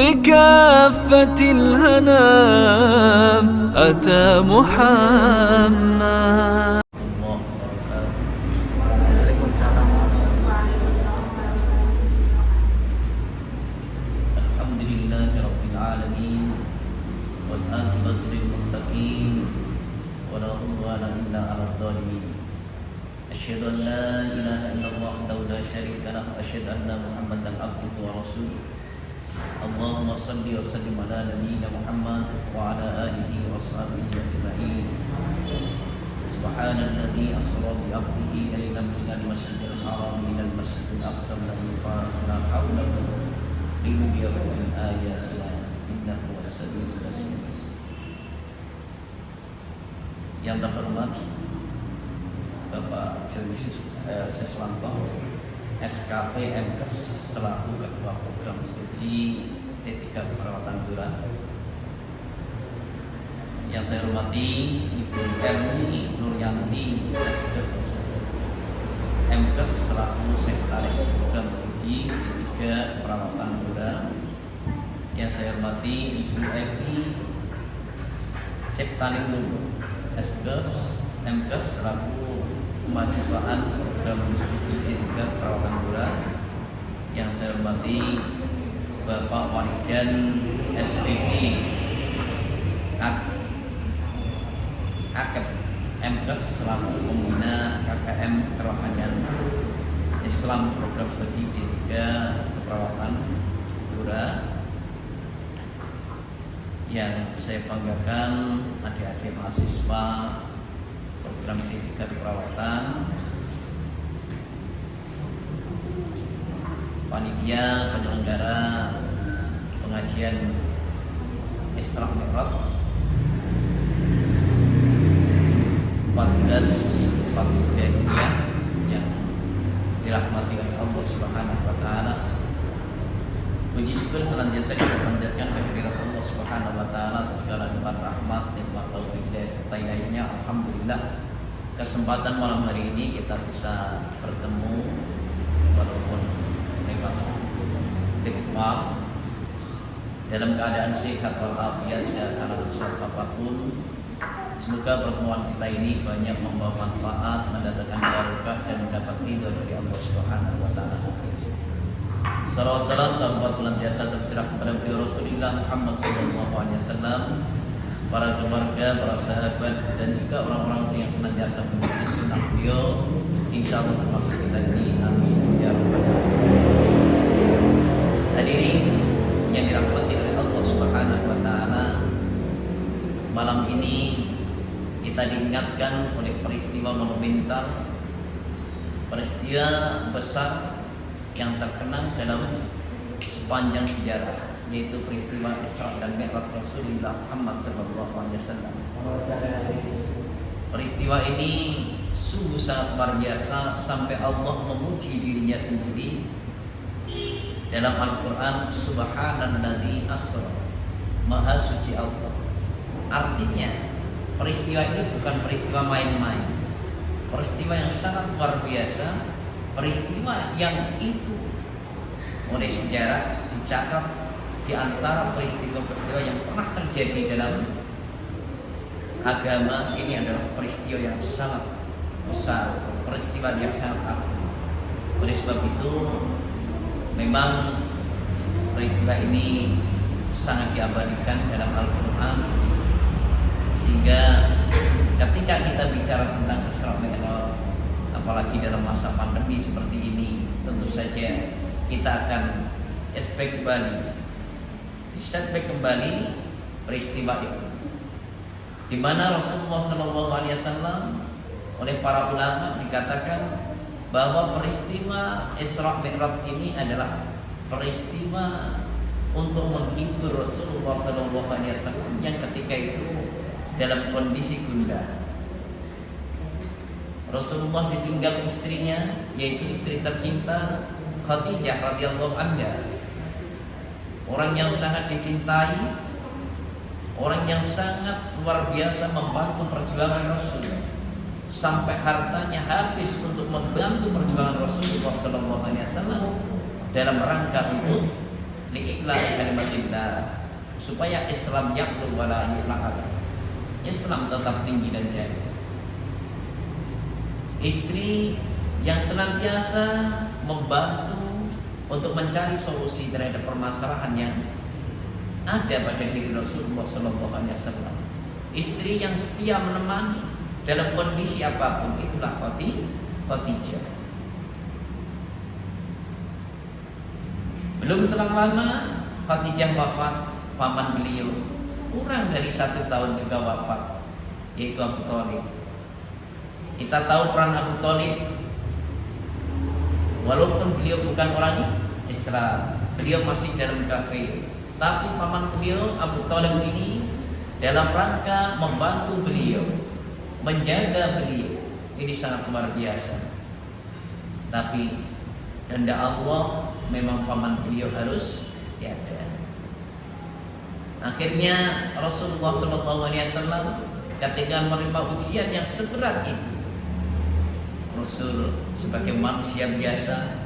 لكافة الهنام أتى محمد. Alhamdulillahi Rabbil Alamin, wal aqibatu lil muttaqin, wa la udwana illa 'alal zalimin. Asyhadu an la ilaha illallah wahdahu la syarika lahu, wa asyhadu anna Muhammadan abduhu wa rasuluh. Allahumma shalli wa sallim ala nabiyyina Muhammad wa ala alihi wa sahbihi ajma'in. Subhanalladzi asra bi 'abdihi lailan minal masjidil haram minal masjidil aqsa alladzi barakna hawlahu linuriyahu min ayatina innahu was-sami'ul basir. Yang terhormat Bapak Joni Siswanto, SKP MKes selaku Ketua Program Studi D3 Keperawatan Dura. Yang saya hormati Ibu Erni Nuryanti, MKes selaku Sekretaris Program Studi D3 Keperawatan Dura. Yang saya hormati Ibu Evi Septaningrum, MKes selaku Mahasiswaan Program Studi D3 Keperawatan Dura. Yang saya hormati Bapak Walijan SPG Akep MKes selaku pembina KKM Kerohanian Islam Program Studi D3 Keperawatan Dura. Yang saya banggakan adik-adik mahasiswa Program D3 Keperawatan, panitia penyelenggara pengajian Isra Mi'raj 1443 Hijriah yang dirahmati oleh Allah Subhanahu wa taala. Puji syukur senantiasa kita panjatkan kehadirat Allah Subhanahu wa taala atas segala nikmat rahmat, nikmat taufik hidayah serta hidayahnya. Alhamdulillah, kesempatan malam hari ini kita bisa bertemu walaupun lewat virtual dalam keadaan sehat walafiat, tidak ada suatu apapun. Semoga pertemuan kita ini banyak membawa manfaat, mendatangkan barokah dan mendapat ridho dari Allah Subhanahu wa taala. Salawat salam tanpa senantiasa tercurah kepada beliau Rasulullah Muhammad SAW, para keluarga, para sahabat, dan juga orang-orang yang senantiasa mengikuti sunnah beliau, insya Allah termasuk kita ini. Amin ya rabbal alamin. Hadirin yang dirahmati oleh Allah Subhanahu wa taala, malam ini kita diingatkan oleh peristiwa monumental, peristiwa besar yang terkenang dalam sepanjang sejarah, yaitu peristiwa Isra dan Mi'raj Rasulullah Muhammad SAW. Peristiwa ini sungguh sangat luar biasa sampai Allah memuji dirinya sendiri dalam Al-Quran, Subhanalladzi asra, Maha Suci Allah. Artinya peristiwa ini bukan peristiwa main-main, peristiwa yang sangat luar biasa, peristiwa yang itu oleh sejarah dicatat di antara peristiwa-peristiwa yang pernah terjadi dalam agama. Ini adalah peristiwa yang sangat besar, peristiwa yang sangat agung. Oleh sebab itu memang peristiwa ini sangat diabadikan dalam Al-Quran, sehingga ketika kita bicara tentang Isra Mi'raj, apalagi dalam masa pandemi seperti ini, tentu saja kita akan setback kembali peristiwa itu, di mana Rasulullah SAW oleh para ulama dikatakan bahwa peristiwa Isra Mi'raj ini adalah peristiwa untuk menghibur Rasulullah SAW yang ketika itu dalam kondisi gundah. Rasulullah ditinggal istrinya, yaitu istri tercinta Khadijah radhiyallahu anha, orang yang sangat dicintai, orang yang sangat luar biasa membantu perjuangan Rasul, sampai hartanya habis untuk membantu perjuangan Rasulullah SAW dalam rangka untuk li'iqla'i kalimatillah, supaya Islam yaqlu wala yuslahada. Islam tetap tinggi dan jaya. Istri yang senantiasa membantu untuk mencari solusi terhadap permasalahan yang ada pada diri Rasulullah SAW. Istri yang setia menemani dalam kondisi apapun, itulah Khadijah. Belum selang lama Khadijah wafat, paman beliau kurang dari 1 tahun juga wafat, yaitu Abu Thalib. Kita tahu peran Abu Thalib, walaupun beliau bukan orang Islam, beliau masih dalam kafir, tapi paman beliau Abu Thalib ini dalam rangka membantu beliau, menjaga beliau, ini sangat luar biasa. Tapi kehendak Allah memang paman beliau harus tiada. Akhirnya Rasulullah SAW ketika menerima ujian yang seberat ini, Rasul sebagai manusia biasa,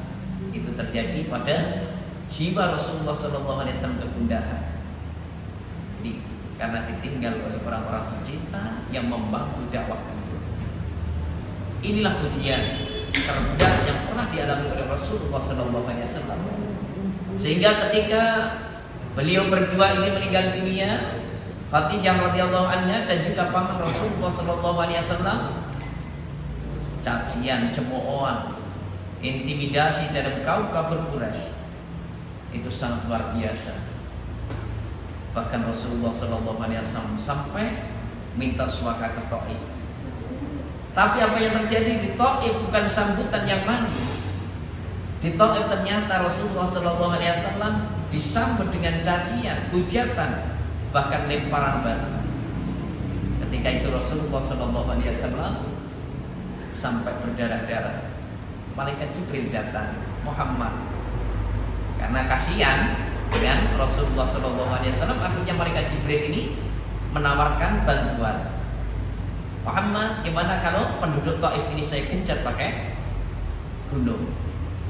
itu terjadi pada jiwa Rasulullah SAW kegundahan. Jadi karena ditinggal oleh orang-orang tercinta yang membantu dakwah beliau. Inilah ujian terberat yang pernah dialami oleh Rasulullah SAW. Sehingga ketika beliau berdua ini meninggal dunia, Khadijah radhiyallahu anha dan juga paman Rasulullah SAW, cacian, cemoohan, intimidasi dalam kaum kafir Quraisy itu sangat luar biasa. Bahkan Rasulullah SAW sampai minta suaka ke Taif. Tapi apa yang terjadi di Taif bukan sambutan yang manis. Di Taif ternyata Rasulullah SAW disambut dengan cacian, hujatan, bahkan lemparan batu. Ketika itu Rasulullah SAW sampai berdarah-darah. Malaikat Jibril datang, Muhammad, karena kasihan dengan Rasulullah SAW, akhirnya malaikat Jibril ini menawarkan bantuan. Muhammad, gimana kalau penduduk Taif ini saya gencat pakai gunung?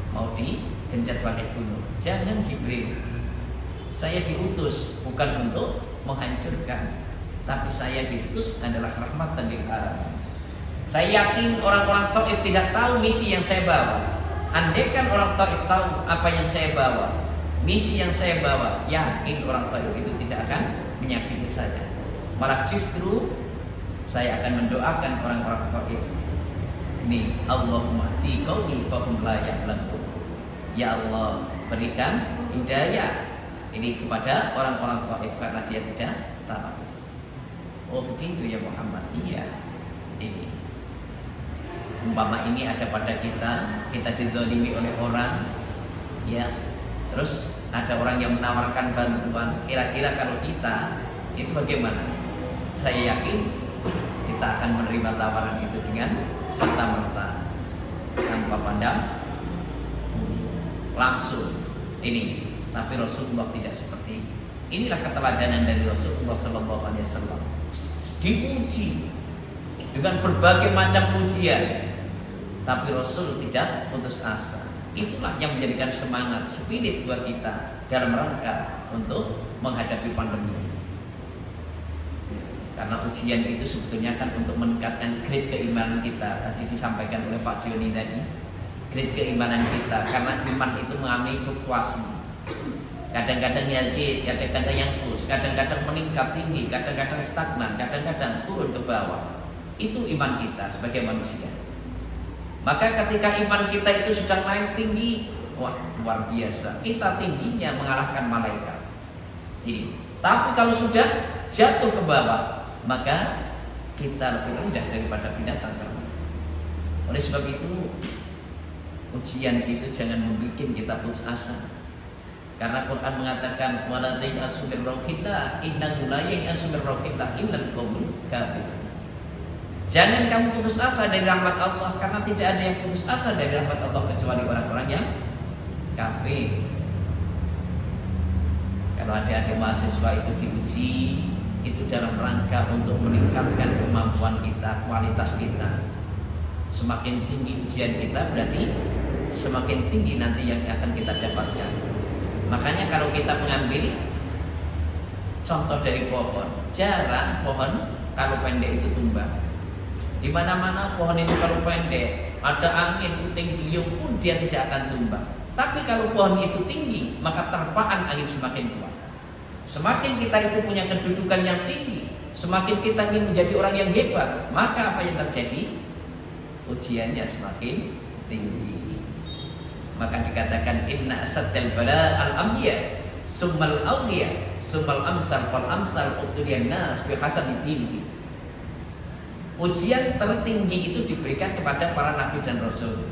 Mau digencat pakai gunung? Jangan Jibril, saya diutus bukan untuk menghancurkan, tapi saya diutus adalah rahmatan lil alamin. Saya yakin orang-orang Taif tidak tahu misi yang saya bawa. Andaikan orang Taif tahu apa yang saya bawa, misi yang saya bawa, yakin orang Taif itu tidak akan menyakiti saya. Malah justru saya akan mendoakan orang-orang Taif. Ini Allahumma hdi qaumi fahum la ya'lamun. Ya Allah, berikan hidayah ini kepada orang-orang Taif karena dia tidak tahu. Oh begitu ya Muhammad. Iya. Ini umpama ini ada pada kita dizalimi oleh orang, ya, terus ada orang yang menawarkan bantuan, kira-kira kalau kita itu bagaimana? Saya yakin kita akan menerima tawaran itu dengan serta-merta, tanpa pandang langsung. Ini, tapi Rasulullah tidak seperti ini. Inilah keteladanan dari Rasulullah SAW. Diuji dengan berbagai macam ujian, tapi Rasul tidak putus asa. Itulah yang menjadikan semangat, spirit buat kita dalam rangka untuk menghadapi pandemi. Karena ujian itu sebetulnya kan untuk meningkatkan grade keimanan kita. Tadi disampaikan oleh Pak Joni tadi, grade keimanan kita. Karena iman itu mengalami fluktuasi. Kadang-kadang yazid, kadang-kadang yang terus, kadang-kadang meningkat tinggi, kadang-kadang stagnan, kadang-kadang turun ke bawah. Itu iman kita sebagai manusia. Maka ketika iman kita itu sudah naik tinggi, wah luar biasa, kita tingginya mengalahkan malaikat. Ini. Tapi kalau sudah jatuh ke bawah, maka kita lebih rendah daripada binatang ternak. Oleh sebab itu, ujian itu jangan membuat kita putus asa. Karena Quran mengatakan wala ta'asu bir rauhillah innahu la ya'asu bir rauhillah illal qaumul kafirun. Jangan kamu putus asa dari rahmat Allah, karena tidak ada yang putus asa dari rahmat Allah kecuali orang-orang yang kafir. Kalau adik-adik mahasiswa itu diuji, itu dalam rangka untuk meningkatkan kemampuan kita, kualitas kita. Semakin tinggi ujian kita, berarti semakin tinggi nanti yang akan kita dapatkan. Makanya kalau kita mengambil contoh dari pohon, jarang pohon kalau pendek itu tumbang. Di mana-mana pohon itu kalau pendek, ada angin puting beliung pun dia tidak akan tumbang. Tapi kalau pohon itu tinggi, maka terpaan angin semakin kuat. Semakin kita itu punya kedudukan yang tinggi, semakin kita ingin menjadi orang yang hebat, maka apa yang terjadi? Ujiannya semakin tinggi. Maka dikatakan inna asaddal bala al-anbiya summal awliya summal amsal fal amsal utulian nas bihasabi dinihi. Ujian tertinggi itu diberikan kepada para nabi dan rasul.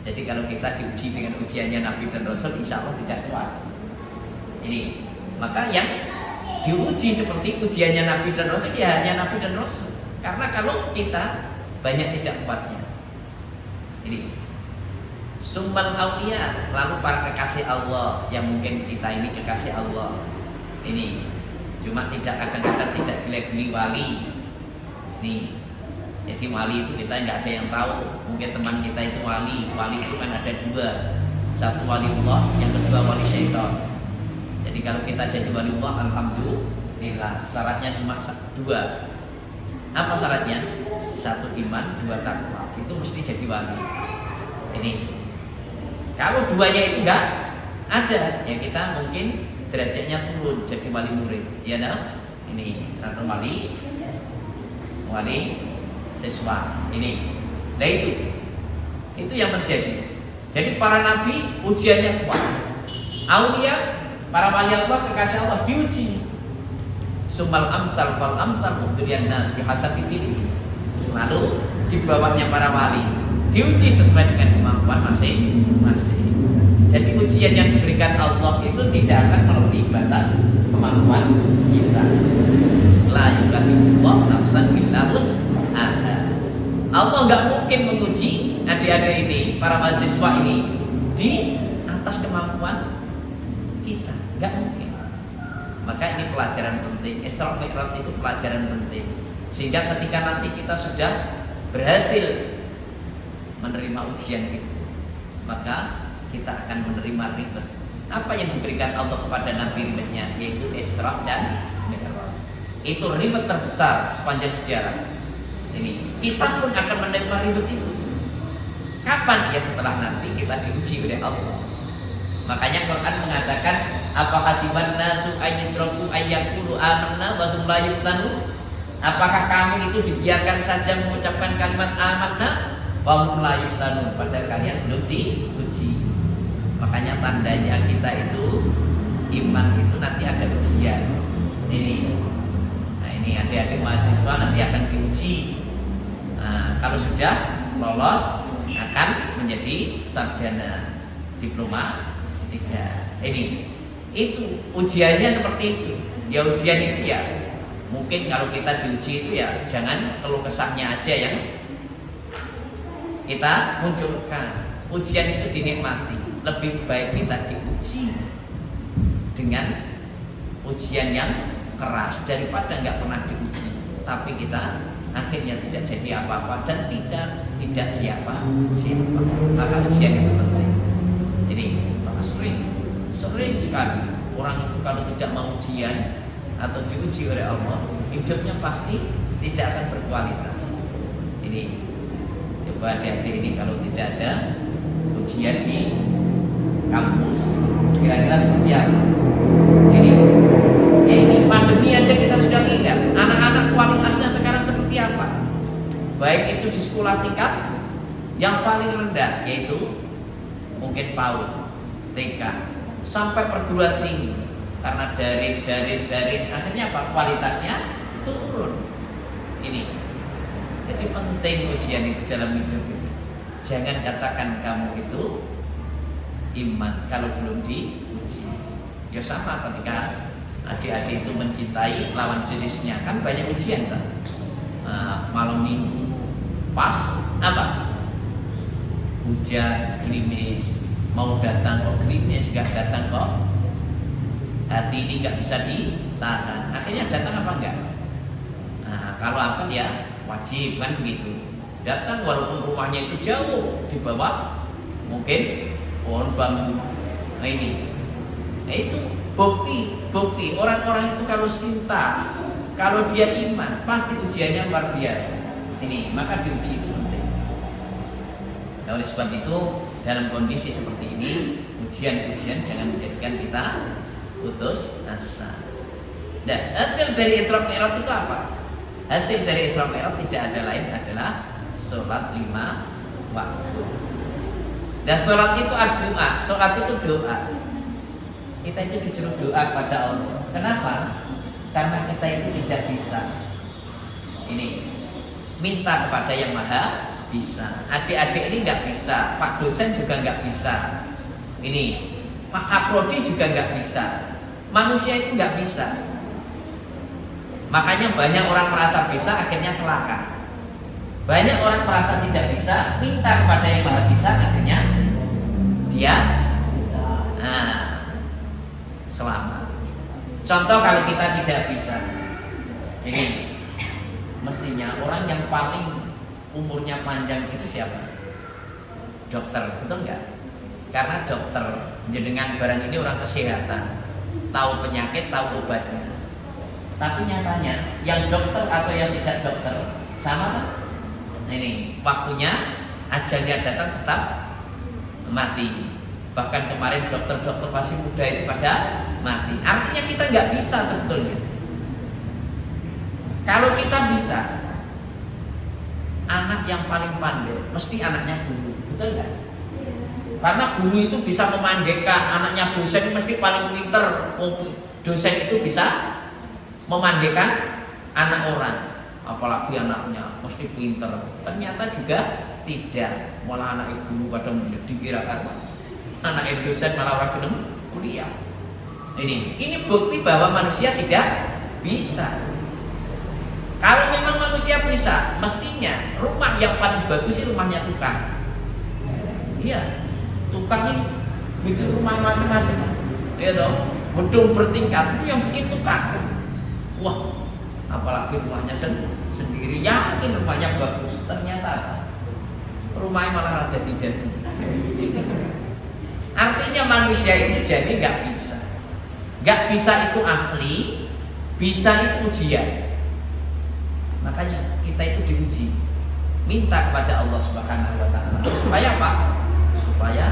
Jadi kalau kita diuji dengan ujiannya nabi dan rasul, insya Allah tidak kuat. Ini, maka yang diuji seperti ujiannya nabi dan rasul, ya hanya nabi dan rasul. Karena kalau kita banyak tidak kuatnya. Ini summal awliya, lalu para kekasih Allah, yang mungkin kita ini kekasih Allah. Ini cuma tidak kadang-kadang tidak dilabeli wali. Nih, jadi wali itu kita nggak ada yang tahu. Mungkin teman kita itu wali. Wali itu kan ada dua, satu wali Allah, yang kedua wali syaitan. Jadi kalau kita jadi wali Allah, alhamdulillah. Syaratnya cuma dua. Apa syaratnya? Satu iman, dua takwa. Itu mesti jadi wali. Ini. Kalau duanya itu nggak ada, ya kita mungkin derajatnya turun jadi wali murid. Ya nah, ini atau wali siswa ini. Nah itu yang terjadi. Jadi para nabi ujiannya kuat. Aulia, para wali Allah, kekasih Allah diuji. Sumal amsal fal amsal utulian nas bihasabi dinihi. Lalu di bawahnya para wali diuji sesuai dengan kemampuan masing-masing. Jadi ujian yang diberikan Allah itu tidak akan melebihi batas kemampuan kita. La yukallifullah nafsan illa wus'aha. Allah nggak mungkin menguji adik-adik ini, para mahasiswa ini di atas kemampuan kita, nggak mungkin. Maka ini pelajaran penting. Isra Mi'raj itu pelajaran penting. Sehingga ketika nanti kita sudah berhasil menerima ujian itu, maka kita akan menerima ribet. Apa yang diberikan Allah kepada Nabi ribetnya, yaitu Isra dan Mi'raj. Itu ribet terbesar sepanjang sejarah. Ini kita pun akan menerima ribet itu. Kapan? Ya setelah nanti kita diuji oleh Allah. Makanya Quran mengatakan, apa hasiban nasu ayyatraku ayyakulu amanna wa hum la yuftanun. Apakah kamu itu dibiarkan saja mengucapkan kalimat amanna wa hum la yuftanun, padahal kalian belum diuji. Makanya tandanya kita itu iman itu nanti ada ujian. Ini adik-adik mahasiswa nanti akan diuji. Nah, kalau sudah lolos akan menjadi sarjana diploma 3. Itu ujiannya seperti itu. Ya ujian itu ya mungkin kalau kita diuji itu ya jangan keluh kesahnya aja yang kita munculkan. Ujian itu dinikmati. Lebih baik kita diuji dengan ujian yang keras daripada nggak pernah diuji, tapi kita akhirnya tidak jadi apa-apa dan tidak siapa. Maka ujian itu penting. Jadi maka sering sekali orang itu kalau tidak mau ujian atau diuji oleh Allah, hidupnya pasti tidak akan berkualitas. Ini coba adik-adik ini kalau tidak ada ujian di kampus, kira-kira seperti apa? Ini pandemi aja kita sudah lihat anak-anak kualitasnya sekarang seperti apa. Baik itu di sekolah tingkat yang paling rendah, yaitu mungkin PAUD, TK, sampai perguruan tinggi. Karena dari akhirnya apa? Kualitasnya turun. Ini jadi penting ujian itu dalam hidup ini. Jangan katakan kamu itu iman kalau belum diuji. Ya sama ketika adik-adik itu mencintai lawan jenisnya, kan banyak ujian kan. Malam minggu pas apa? Hujan, gerimis, mau datang kok gerimis, nggak datang kok. Hati ini nggak bisa ditahan. Akhirnya datang apa enggak? Nah, kalau akan ya wajib kan begitu. Datang walaupun rumahnya itu jauh di bawah, mungkin pohon bambu. Nah ini Itu bukti orang-orang itu kalau cinta, kalau dia iman, pasti ujiannya luar biasa. Ini maka diuji itu penting. Nah, oleh sebab itu dalam kondisi seperti ini, ujian-ujian jangan menjadikan kita putus asa. Dan hasil dari Isra Mi'raj itu apa? Hasil dari Isra Mi'raj tidak ada lain adalah sholat 5 waktu. Dan sholat itu doa, sholat itu doa. Kita itu disuruh doa kepada Allah. Kenapa? Karena kita itu tidak bisa ini minta kepada yang maha bisa. Adik-adik ini nggak bisa, Pak dosen juga nggak bisa, ini Pak Kaprodi juga nggak bisa. Manusia itu nggak bisa. Makanya banyak orang merasa bisa, akhirnya celaka. Banyak orang merasa tidak bisa, minta kepada yang maha bisa, akhirnya dia selamat. Contoh kalau kita tidak bisa, ini mestinya orang yang paling umurnya panjang itu siapa? Dokter, betul nggak? Karena dokter jenengan barang ini orang kesehatan, tahu penyakit, tahu obatnya. Tapi nyatanya yang dokter atau yang tidak dokter sama kan? Ini waktunya ajalnya datang tetap mati. Bahkan kemarin dokter-dokter masih muda itu pada mati. Artinya kita nggak bisa sebetulnya. Kalau kita bisa, anak yang paling pandai mesti anaknya guru, betul nggak? Karena guru itu bisa memandaikan, anaknya dosen mesti paling pinter. Dosen itu bisa memandaikan anak orang, apalagi anaknya mesti pinter. Ternyata juga tidak, malah anak guru kadang dikirakan anak dosen malah orang belum kuliah. Ini bukti bahwa manusia tidak bisa. Kalau memang manusia bisa, mestinya rumah yang paling bagus itu rumahnya tukang. Iya, tukang ini bikin rumah macam-macam. Iya dong, gedung bertingkat itu yang bikin tukang. Wah, apalagi rumahnya sendiri, yakin rumahnya bagus. Ternyata rumahnya malah rada tidak. Artinya manusia itu jadi nggak bisa. Nggak bisa itu asli, bisa itu ujian. Makanya kita itu diuji. Minta kepada Allah Subhanahu wa taala supaya apa? Supaya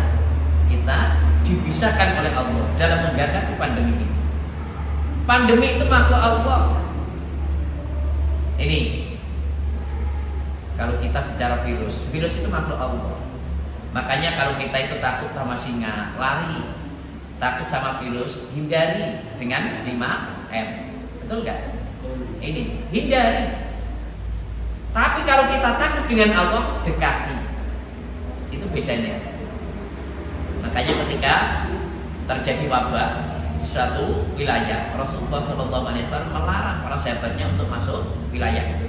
kita dipisahkan oleh Allah dalam menghadapi pandemi ini. Pandemi itu makhluk Allah. Ini kalau kita bicara virus itu makhluk Allah. Makanya kalau kita itu takut sama singa, lari. Takut sama virus, hindari dengan 5M. Betul nggak? Ini, hindari. Tapi kalau kita takut dengan Allah, dekati. Itu bedanya. Makanya ketika terjadi wabah di suatu wilayah, Rasulullah SAW melarang para sahabatnya untuk masuk wilayah itu.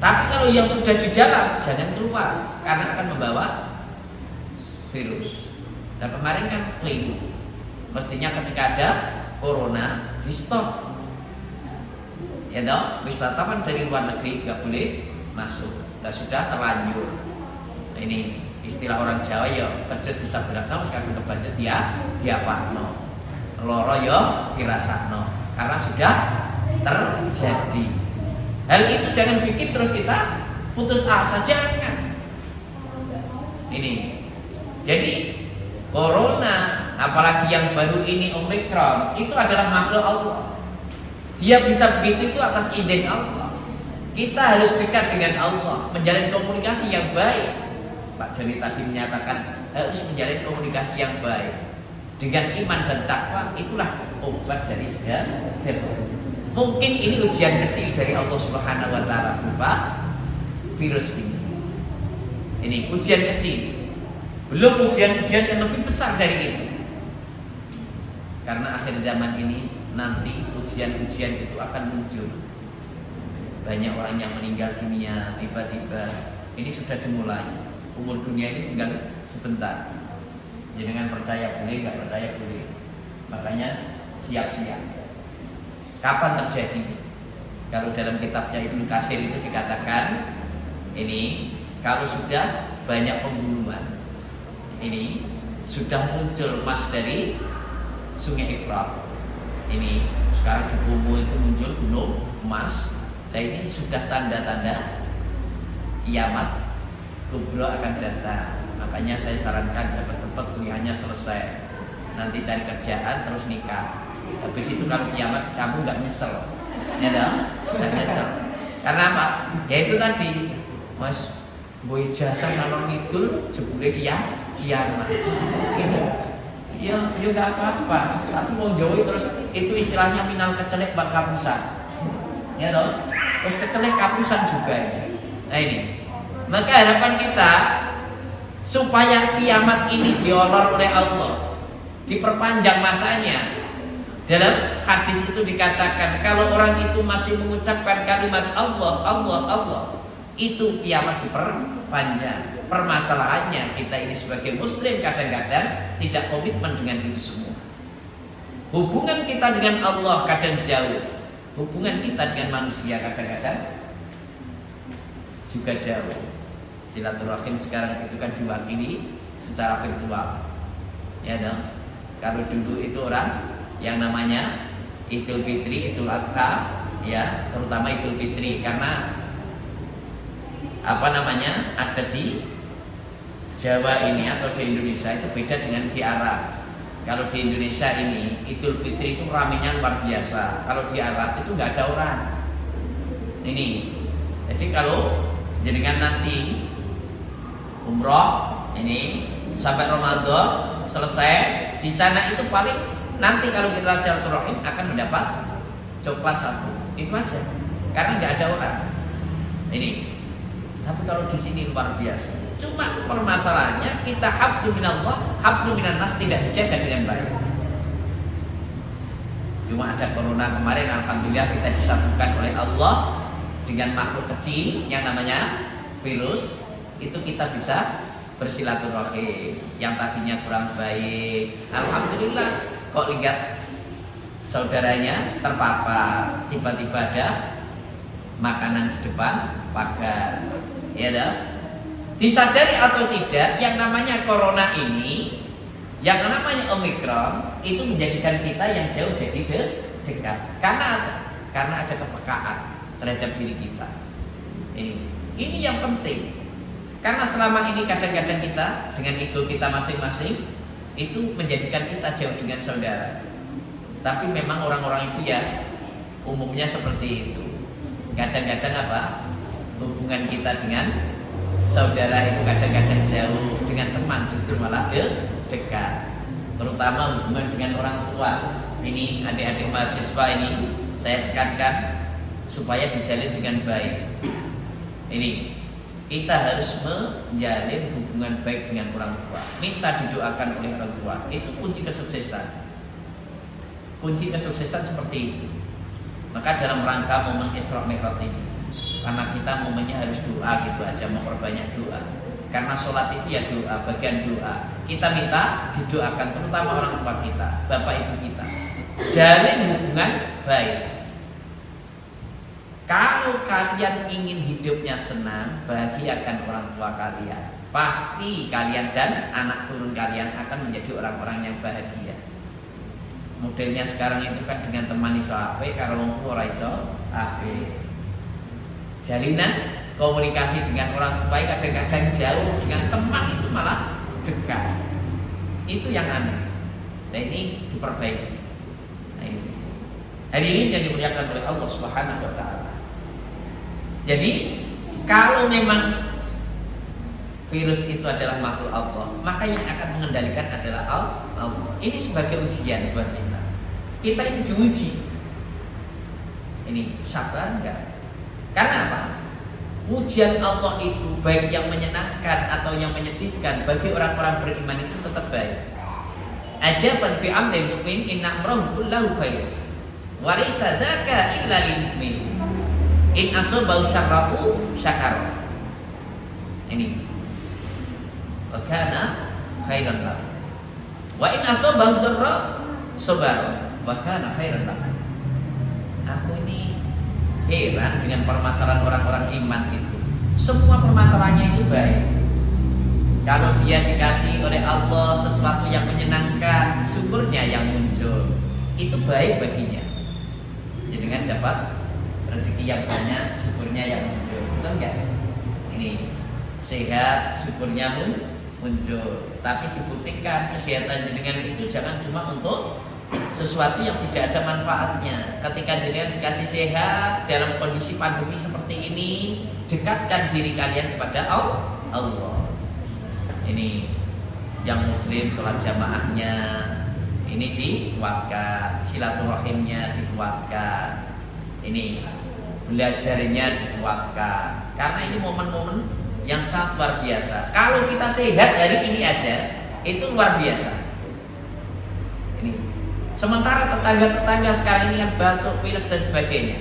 Tapi kalau yang sudah di dalam jangan keluar karena akan membawa virus. Nah kemarin kan keliru. Mestinya ketika ada corona di stop. Ya dong, wisatawan dari luar negeri nggak boleh masuk. Nah sudah terlanjur. Nah, ini istilah orang Jawa ya, pedet disabrakno sekarang kebajet dia pakno. Loro yo dirasakno. Karena sudah terjadi. Hal itu jangan bikin terus kita putus asa, jangan. Ini. Jadi corona, apalagi yang baru ini Omicron, itu adalah makhluk Allah. Dia bisa begitu itu atas izin Allah. Kita harus dekat dengan Allah, menjalin komunikasi yang baik. Pak Joni tadi menyatakan harus menjalin komunikasi yang baik. Dengan iman dan takwa, itulah obat dari segala virus. Mungkin ini ujian kecil dari Allah Subhanahu wa taala berupa virus ini. Ini ujian kecil. Belum ujian-ujian yang lebih besar dari itu. Karena akhir zaman ini nanti ujian-ujian itu akan muncul. Banyak orang yang meninggal dunia tiba-tiba. Ini sudah dimulai. Umur dunia ini tinggal sebentar. Jangan percaya boleh, nggak percaya boleh. Makanya siap-siap. Kapan terjadi? Kalau dalam kitabnya Ibnu Katsir itu dikatakan ini kalau sudah banyak pembunuhan, ini sudah muncul emas dari Sungai Efrat. Ini sekarang di Bromo itu muncul gunung emas. Nah ini sudah tanda-tanda kiamat kubra akan datang. Makanya saya sarankan cepat-cepat kuliahnya selesai. Nanti cari kerjaan terus nikah. Habis itu kalau kiamat kamu nggak nyesel, ya dong? Nggak nyesel. Karena apa? Ya itu tadi, Mas, boy jasa ngalor ngidul jebule kiamat. Gitu. Ya nggak apa-apa. Tapi mau jauh terus itu istilahnya minal kecelek bak kapusan. Ya dong? Terus kecelek kapusan juga ini. Nah ini. Maka harapan kita supaya kiamat ini diolor oleh Allah, diperpanjang masanya. Dalam hadis itu dikatakan kalau orang itu masih mengucapkan kalimat Allah, Allah, Allah, itu kiamat diperpanjang. Permasalahannya kita ini sebagai muslim kadang-kadang tidak komitmen dengan itu semua. Hubungan kita dengan Allah kadang jauh, hubungan kita dengan manusia kadang-kadang juga jauh. Silaturahim sekarang itu kan diwakili secara virtual, ya dong. Kalau dulu itu orang yang namanya Idul Fitri, Idul Adha, ya terutama Idul Fitri karena apa namanya ada di Jawa ini atau di Indonesia itu beda dengan di Arab. Kalau di Indonesia ini Idul Fitri itu ramenya luar biasa. Kalau di Arab itu nggak ada orang. Ini, jadi kalau jenengan nanti umroh ini sampai Ramadan selesai di sana itu paling nanti kalau kita silaturahim akan mendapat coklat satu, itu aja, karena nggak ada orang. Ini, tapi kalau di sini luar biasa. Cuma permasalahannya kita hablu minallah, hablu minan nas tidak dijaga dengan baik. Cuma ada corona kemarin, alhamdulillah kita disatukan oleh Allah dengan makhluk kecil yang namanya virus. Itu kita bisa bersilaturahim. Yang tadinya kurang baik, alhamdulillah kok lihat saudaranya terpapar, tiba-tiba ada makanan di depan pagar, ya dah. Disadari atau tidak, yang namanya corona ini, yang namanya Omikron itu menjadikan kita yang jauh jadi dekat. Karena ada kepekaan terhadap diri kita. Ini yang penting. Karena selama ini kadang-kadang kita dengan ego kita masing-masing itu menjadikan kita jauh dengan saudara. Tapi memang orang-orang itu ya umumnya seperti itu. Kadang-kadang apa? Hubungan kita dengan saudara itu kadang-kadang jauh, dengan teman justru malah dekat. Terutama hubungan dengan orang tua. Ini adik-adik mahasiswa ini saya tekankan supaya dijalin dengan baik. Ini kita harus menjalin hubungan baik dengan orang tua. Minta didoakan oleh orang tua. Itu kunci kesuksesan. Kunci kesuksesan seperti itu. Maka dalam rangka momen Isra Mi'raj ini, karena kita momennya harus doa gitu aja, memperbanyak doa. Karena sholat itu ya doa, bagian doa. Kita minta didoakan, terutama orang tua kita, bapak ibu kita. Jalin hubungan baik. Kalau kalian ingin hidupnya senang, bahagiakan orang tua kalian. Pasti kalian dan anak turun kalian akan menjadi orang-orang yang bahagia. Modelnya sekarang itu kan dengan teman iso ape, karo wong tua ora iso ape. Jalinan komunikasi dengan orang tua kadang-kadang jauh, dengan teman itu malah dekat. Itu yang aneh. Nah ini diperbaiki. Nah ini. Hari ini yang dimuliakan oleh Allah Subhanahu wa taala. Jadi kalau memang virus itu adalah makhluk Allah, maka yang akan mengendalikan adalah Allah. Ini sebagai ujian buat kita. Kita ini diuji. Ini sabar enggak? Karena apa? Ujian Allah itu baik yang menyenangkan atau yang menyedihkan bagi orang-orang beriman itu tetap baik. Ajaban fi amril mu'min inna amrahu kullahu khair. Wa laysa dzaka illa lil mu'min. In asabahu syarrahu syakara. Ini. Wa kana khairan lahu. Wa in asabahu dharra sabara. Wa kana khairan lahu. Aku ini heran dengan permasalahan orang-orang iman itu. Semua permasalahannya itu baik. Kalau dia dikasih oleh Allah sesuatu yang menyenangkan, syukurnya yang muncul. muncul, itu baik baginya. Jadi kan dapat rezeki yang banyak, syukurnya yang muncul, betul enggak? Ini sehat, syukurnya muncul. Tapi dibuktikan kesehatan jenengan itu jangan cuma untuk sesuatu yang tidak ada manfaatnya. Ketika jenengan dikasih sehat dalam kondisi pandemi seperti ini, dekatkan diri kalian kepada Allah. Ini yang muslim sholat jamaahnya ini dikuatkan, silaturahimnya dikuatkan, ini belajarnya dikuatkan, karena ini momen-momen yang sangat luar biasa. Kalau kita sehat dari ini aja itu luar biasa. Ini sementara tetangga-tetangga sekarang ini yang batuk, pilek dan sebagainya,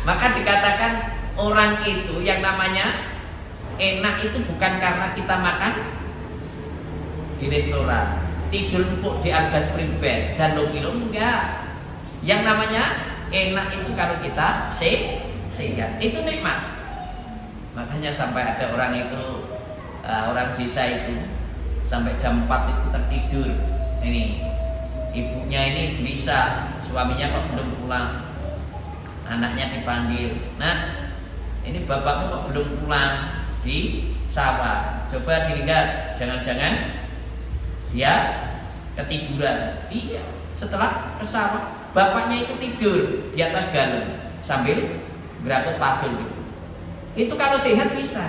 maka dikatakan orang itu yang namanya enak itu bukan karena kita makan di restoran, tidur empuk di harga spring bed dan lobilo, enggak. Yang namanya enak itu kalau kita sehat, itu nikmat. Makanya sampai ada orang itu, orang desa itu sampai jam 4 itu tertidur. Ini ibunya ini gelisah, suaminya kok belum pulang. Anaknya dipanggil, "Nak, ini bapakmu kok belum pulang di sawah. Coba dilihat, jangan-jangan dia ketiduran." Iya, setelah ke sawah, bapaknya itu tidur di atas galon sambil gerabut pacul gitu. Itu kalau sehat bisa.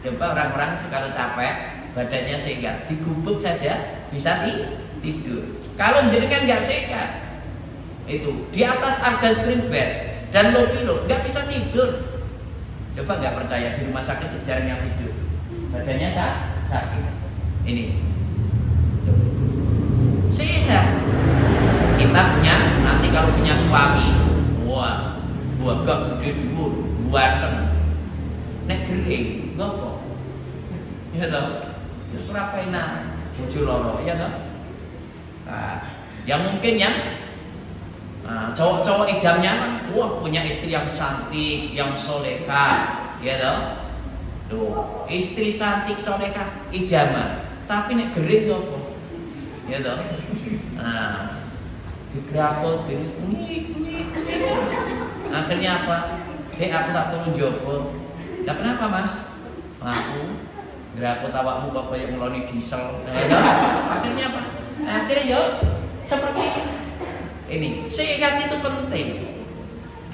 Coba orang-orang itu kalau capek, badannya sehat, digubuk saja bisa tidur. Kalau jenengan nggak sehat, itu di atas harga spring bed dan low-low nggak bisa tidur. Coba nggak percaya, di rumah sakit itu jarang yang tidur, badannya sakit. Ini sehat. Kita punya, nanti kalau punya suami, wah, gak gede dulu, ganteng, nek gering, gopo, ya toh, ya surapaina, bojo loro, ya toh. Nah, yang mungkin yang cowok-cowok idamnya, wah punya istri yang cantik, yang solehah, ya toh. Tuh, istri cantik solehah, idaman, tapi nek gering gopo, ya toh. Nah, digerapot, akhirnya apa? Aku tak turun jopo. Nah, kenapa mas? Aku gerapot awakmu kok kayak ngeloni diesel. Akhirnya apa? Akhirnya ya seperti ini. Sehat itu penting.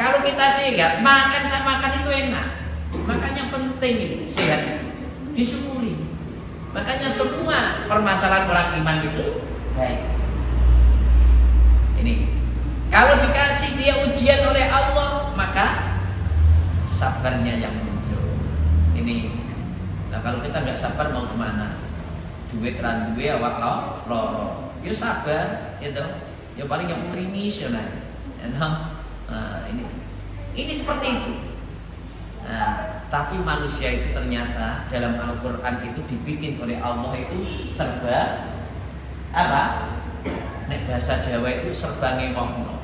Kalau kita sehat, makan itu enak. Makanya penting ini sehat, disyukuri. Makanya semua permasalahan orang iman itu baik. Ini kalau dikasih dia ujian oleh Allah, maka sabarnya yang muncul. Ini. Nah kalau kita nggak sabar mau kemana? Duit ran duwe awak loro. Yo sabar, itu. Ya paling yang merimis ya nah. Nah, ini seperti itu. Nah, tapi manusia itu ternyata dalam Al-Qur'an itu dibikin oleh Allah itu serba apa? Nek bahasa Jawa itu serba ngemohno.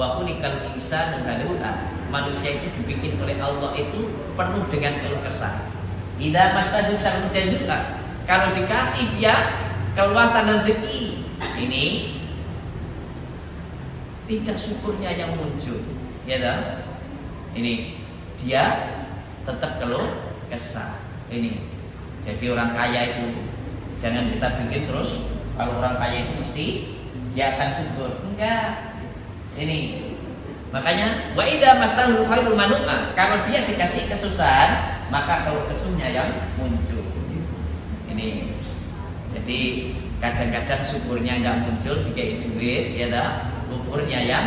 Wa khuliqal insanu halu'a. Manusia itu dibikin oleh Allah itu penuh dengan keluh kesah. Idza massahu syarrun jazua. Kalau dikasih dia keluasan rezeki, ini tidak syukurnya yang muncul, ya dah. Ini dia tetap keluh kesah. Ini. Jadi orang kaya itu jangan kita bikin terus kalau orang kaya itu mesti dia akan syukur. Enggak. Ini. Makanya wa idza massahu khairun manu'a. Kalau dia dikasih kesusahan, maka keluh kesahnya yang muncul. Ini. Jadi kadang-kadang syukurnya enggak muncul, dikasih duit, ya dah. Kufurnya yang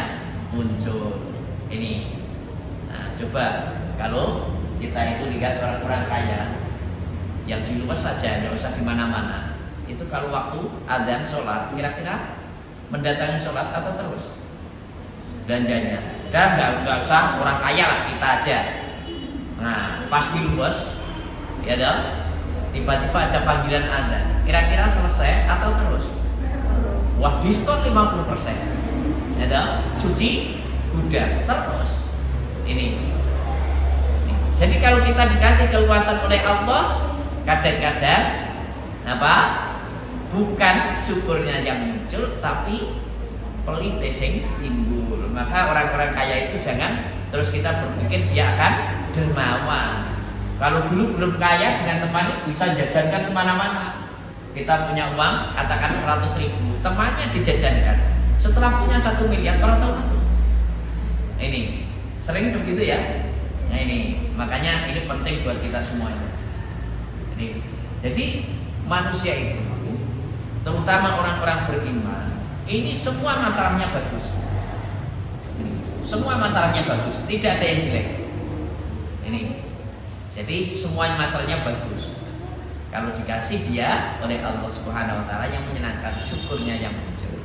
muncul. Ini. Nah, coba kalau kita itu lihat orang-orang kaya yang di luar saja, nggak usah di mana-mana. Itu kalau waktu adzan sholat, kira-kira mendatangi sholat atau terus belanjanya? Dan nggak usah orang kaya lah, kita aja. Nah, pas di luas, ya dong. Tiba-tiba ada panggilan adzan. Kira-kira selesai atau terus? Wah, diskon 50%. Ya dong. Cuci gudang terus. Ini. Jadi kalau kita dikasih keluasan oleh Allah, kadang-kadang apa? bukan syukurnya yang muncul, tapi pelite sing timbul. Maka orang-orang kaya itu jangan terus kita berpikir dia akan dermawan. Kalau dulu belum kaya dengan temannya bisa jajankan kemana-mana. Kita punya uang, katakan 100.000, temannya dijajankan. Setelah punya 1 miliar, orang tahu apa? Ini sering begitu ya. Nah ini makanya ini penting buat kita semuanya. Jadi manusia itu, terutama orang-orang beriman, ini semua masalahnya bagus. Semua masalahnya bagus, tidak ada yang jelek. Ini, jadi semua masalahnya bagus. Kalau dikasih dia oleh Allah Subhanahu Wa Taala yang menyenangkan, syukurnya yang muncul.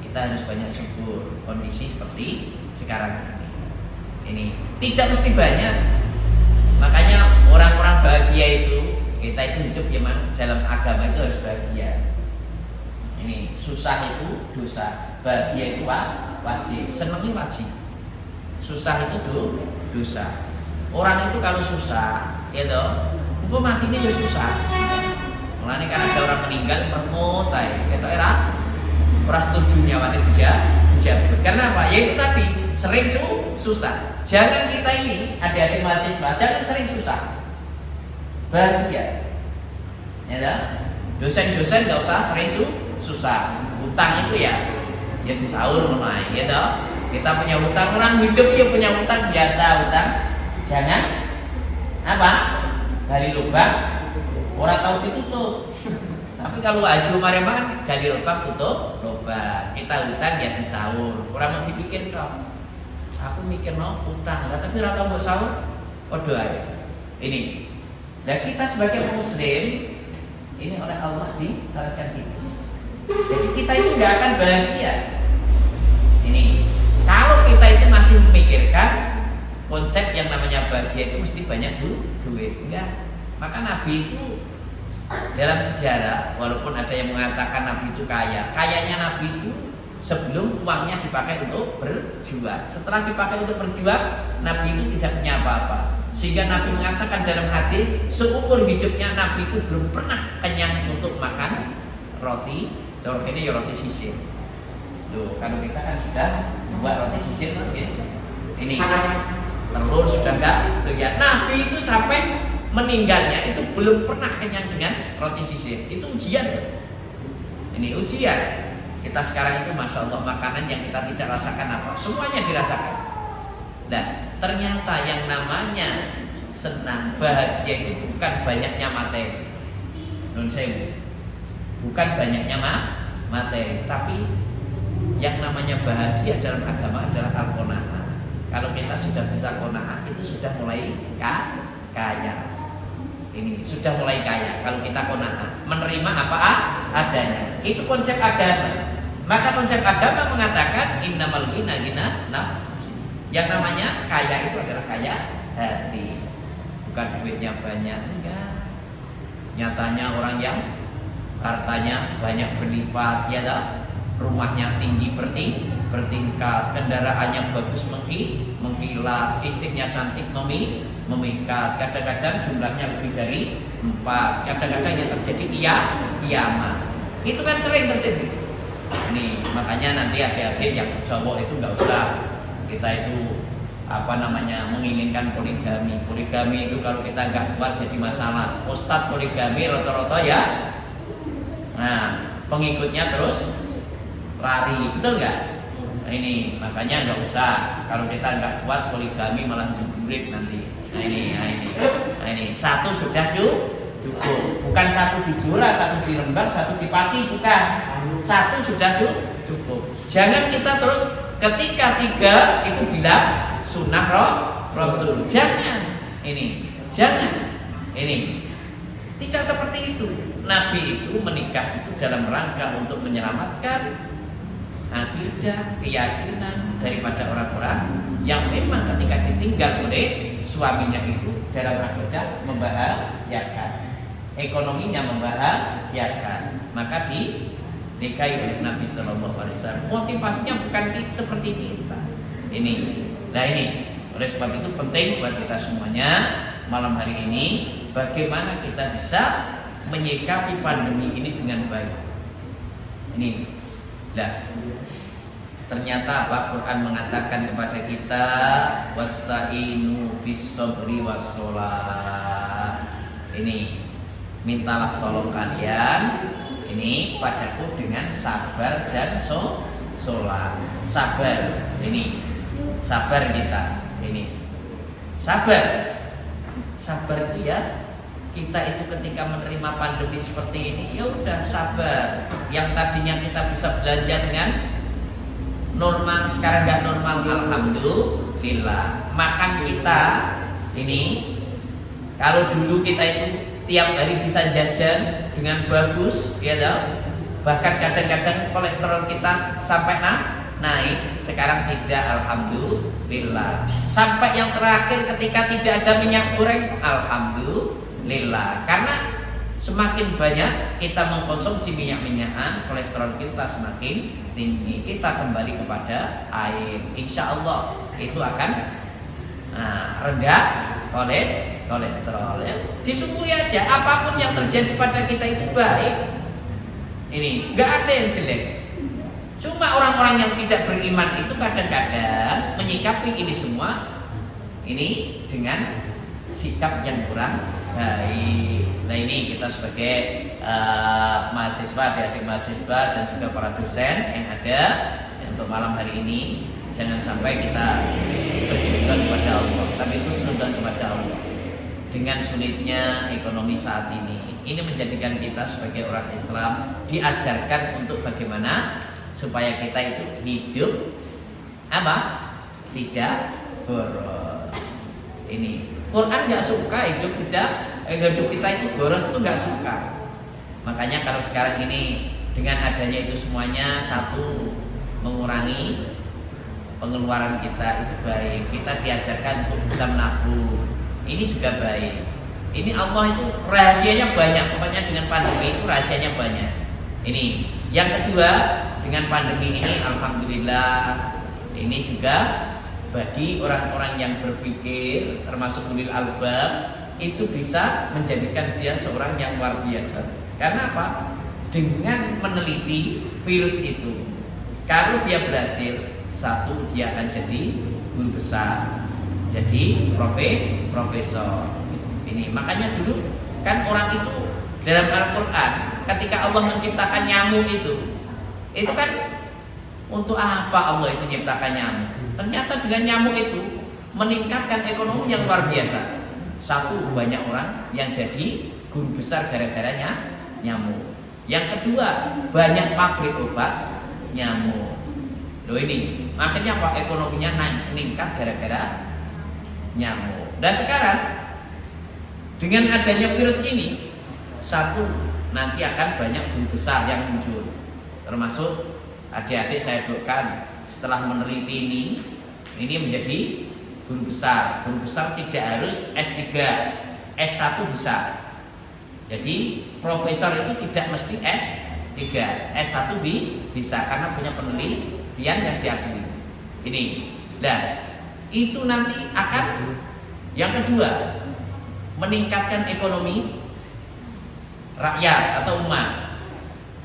Kita harus banyak syukur kondisi seperti sekarang ini. Tidak mesti banyak. Makanya orang-orang bahagia itu, kita itu hidup ya dalam agama itu harus bahagia. Ini susah itu dosa, bahagia itu wajib, senangnya wajib. Susah itu dosa. Orang itu kalau susah, itu, kok matinya ya susah. Mulanya kan ada orang meninggal permotai, itu era orang setuju nyawanya dijabut. Karena apa? Ya itu tadi sering susah. Jangan kita ini adik-adik mahasiswa, jangan sering susah. Bahagia. Ya, dosen-dosen nggak usah sering susah. Utang itu ya disaur mulai, ya toh. Kita punya utang, orang hidup ya punya utang biasa utang. Jangan apa? Gali lubang, orang tahu ditutup. Tapi kalau haji umare kan gali lubang tutup lubang. Kita utang ya disaur. Orang mau dipikir dong. Aku mikir no utang, tapi rata mau sahur. Podo aja. Ini. Dan kita sebagai muslim ini oleh Allah disyaratkan kita. Jadi kita itu nggak akan bahagia. Ini kalau kita itu masih memikirkan konsep yang namanya bahagia itu mesti banyak duit, enggak. Maka Nabi itu dalam sejarah, walaupun ada yang mengatakan Nabi itu kaya, kayanya Nabi itu sebelum uangnya dipakai untuk berjuang. Setelah dipakai untuk berjuang, Nabi itu tidak punya apa-apa. Sehingga Nabi mengatakan dalam hadis, seumur hidupnya Nabi itu belum pernah kenyang untuk makan roti. Seorang ini ya roti sisir. Loh, kalau kita kan sudah buat roti sisir, ya. Ini telur sudah enggak. Tuh ya, Nabi itu sampai meninggalnya itu belum pernah kenyang dengan roti sisir. Itu ujian. Ini ujian. Kita sekarang itu masya Allah makanan yang kita tidak rasakan apa, semuanya dirasakan. Nah, ternyata yang namanya senang, bahagia itu bukan banyaknya materi. Nun sewu. Bukan banyaknya materi, tapi yang namanya bahagia dalam agama adalah al-qanaah. Kalau kita sudah bisa qanaah, itu sudah mulai kaya. Ini sudah mulai kaya. Kalau kita qanaah, menerima apa adanya. Itu konsep agama. Maka konsep agama mengatakan innamal ghina nafsi. Yang namanya kaya itu adalah kaya hati. Bukan duitnya banyak, enggak. Nyatanya orang yang hartanya banyak berlipat, ya dah. Rumahnya tinggi bertingkat, kendaraannya bagus mengkilat, istrinya cantik memikat. Kadang-kadang jumlahnya lebih dari 4. Kadang-kadang yang terjadi kiamat. Itu kan sering terjadi. Ini makanya nanti adik-adik yang cowok itu nggak usah kita itu menginginkan poligami. Poligami itu kalau kita nggak kuat jadi masalah. Ustadz poligami roto-roto ya. Nah pengikutnya terus lari, betul nggak? Nah, ini makanya nggak usah. Kalau kita nggak kuat poligami malah jeburit nanti. Nah ini satu sudah cukup. Bukan satu di Blora, satu di Rembang, satu di Pati, bukan. Satu sudah cukup. Jangan kita terus ketika 3 itu bilang sunnah Rasul. Jangan. Ini tidak seperti itu. Nabi itu menikah itu dalam rangka untuk menyelamatkan akidah, keyakinan daripada orang-orang yang memang ketika ditinggal oleh suaminya itu dalam akidah membahayakan, ekonominya membahayakan, maka dinikahi oleh Nabi Sallallahu Alaihi Wasallam. Motivasinya bukan seperti kita. Ini, oleh sebab itu penting buat kita semuanya malam hari ini bagaimana kita bisa menyikapi pandemi ini dengan baik. Ini, ternyata apa? Quran mengatakan kepada kita, wasta'inu bis-sabri was-shalah. Ini, mintalah tolong kalian ini padaku dengan sabar dan sholat. Sabar, ini sabar kita, ini sabar itu ya. Kita itu ketika menerima pandemi seperti ini, ya udah sabar. Yang tadinya kita bisa belanja dengan normal, sekarang nggak normal, alhamdulillah. Makan kita ini, kalau dulu kita itu tiap hari bisa jajan dengan bagus, ya toh. Bahkan kadang-kadang kolesterol kita sampai naik, sekarang tidak, alhamdulillah. Sampai yang terakhir ketika tidak ada minyak goreng, alhamdulillah. Karena semakin banyak kita mengkonsumsi minyak-minyakan, kolesterol kita semakin tinggi. Kita kembali kepada air, insya Allah itu akan rendah kolesterol ya. Disyukuri aja, apapun yang terjadi pada kita itu baik. Ini nggak ada yang jelek. Cuma orang-orang yang tidak beriman itu kadang-kadang menyikapi ini semua ini dengan sikap yang kurang baik. Nah ini kita sebagai mahasiswa, adik-adik mahasiswa dan juga para dosen yang ada untuk malam hari ini, jangan sampai kita bersyukur kepada Allah, tapi itu senutan kepada Allah. Dengan sulitnya ekonomi saat ini menjadikan kita sebagai orang Islam diajarkan untuk bagaimana supaya kita itu hidup tidak boros. Ini Quran nggak suka hidup kita itu boros, itu nggak suka. Makanya kalau sekarang ini dengan adanya itu semuanya, satu, mengurangi pengeluaran kita itu baik. Kita diajarkan untuk bisa menabung, ini juga baik. Ini Allah itu rahasianya banyak. Pokoknya dengan pandemi itu rahasianya banyak. Ini yang kedua, dengan pandemi ini alhamdulillah ini juga bagi orang-orang yang berpikir, termasuk ulil albab, itu bisa menjadikan dia seorang yang luar biasa. Karena apa? Dengan meneliti virus itu, kalau dia berhasil, satu, dia akan jadi guru besar, jadi profesor. Ini makanya dulu kan orang itu dalam Al-Quran ketika Allah menciptakan nyamuk itu kan untuk apa Allah itu menciptakan nyamuk? Ternyata dengan nyamuk itu meningkatkan ekonomi yang luar biasa. Satu, banyak orang yang jadi guru besar gara-garanya nyamuk. Yang kedua, banyak pabrik obat nyamuk. Loh ini akhirnya apa? Ekonominya meningkat gara-gara nyamuk. Dan sekarang dengan adanya virus ini, satu, nanti akan banyak guru besar yang muncul. Termasuk adik-adik saya doakan setelah meneliti ini menjadi guru besar. Guru besar tidak harus S3, S1 bisa. Jadi profesor itu tidak mesti S3, S1 bisa karena punya penelitian yang diakui. Ini. Dan itu nanti akan yang kedua, meningkatkan ekonomi rakyat atau umat.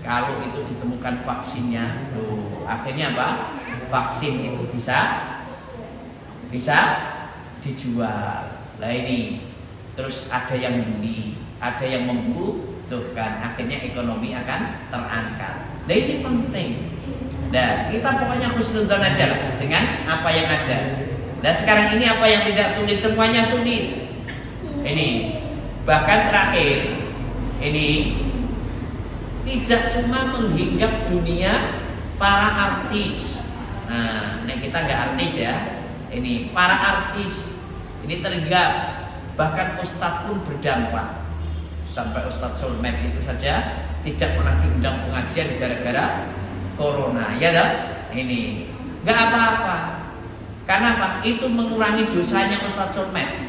Kalau itu ditemukan vaksinnya, akhirnya apa? Vaksin itu bisa dijual. Nah ini, terus ada yang beli, ada yang membutuhkan, akhirnya ekonomi akan terangkat. Nah ini penting. Nah kita pokoknya husnudzon aja lah dengan apa yang ada. Nah sekarang ini apa yang tidak sulit, semuanya sulit. Ini bahkan terakhir ini tidak cuma menghinggap dunia para artis. Nah kita nggak artis ya. Ini para artis ini terhinggap, bahkan ustadz pun berdampak. Sampai Ustadz Sulmet itu saja tidak pernah diundang pengajian gara-gara corona. Ya dah, ini nggak apa-apa. Karena apa? Itu mengurangi dosanya Ustadz Sulmet.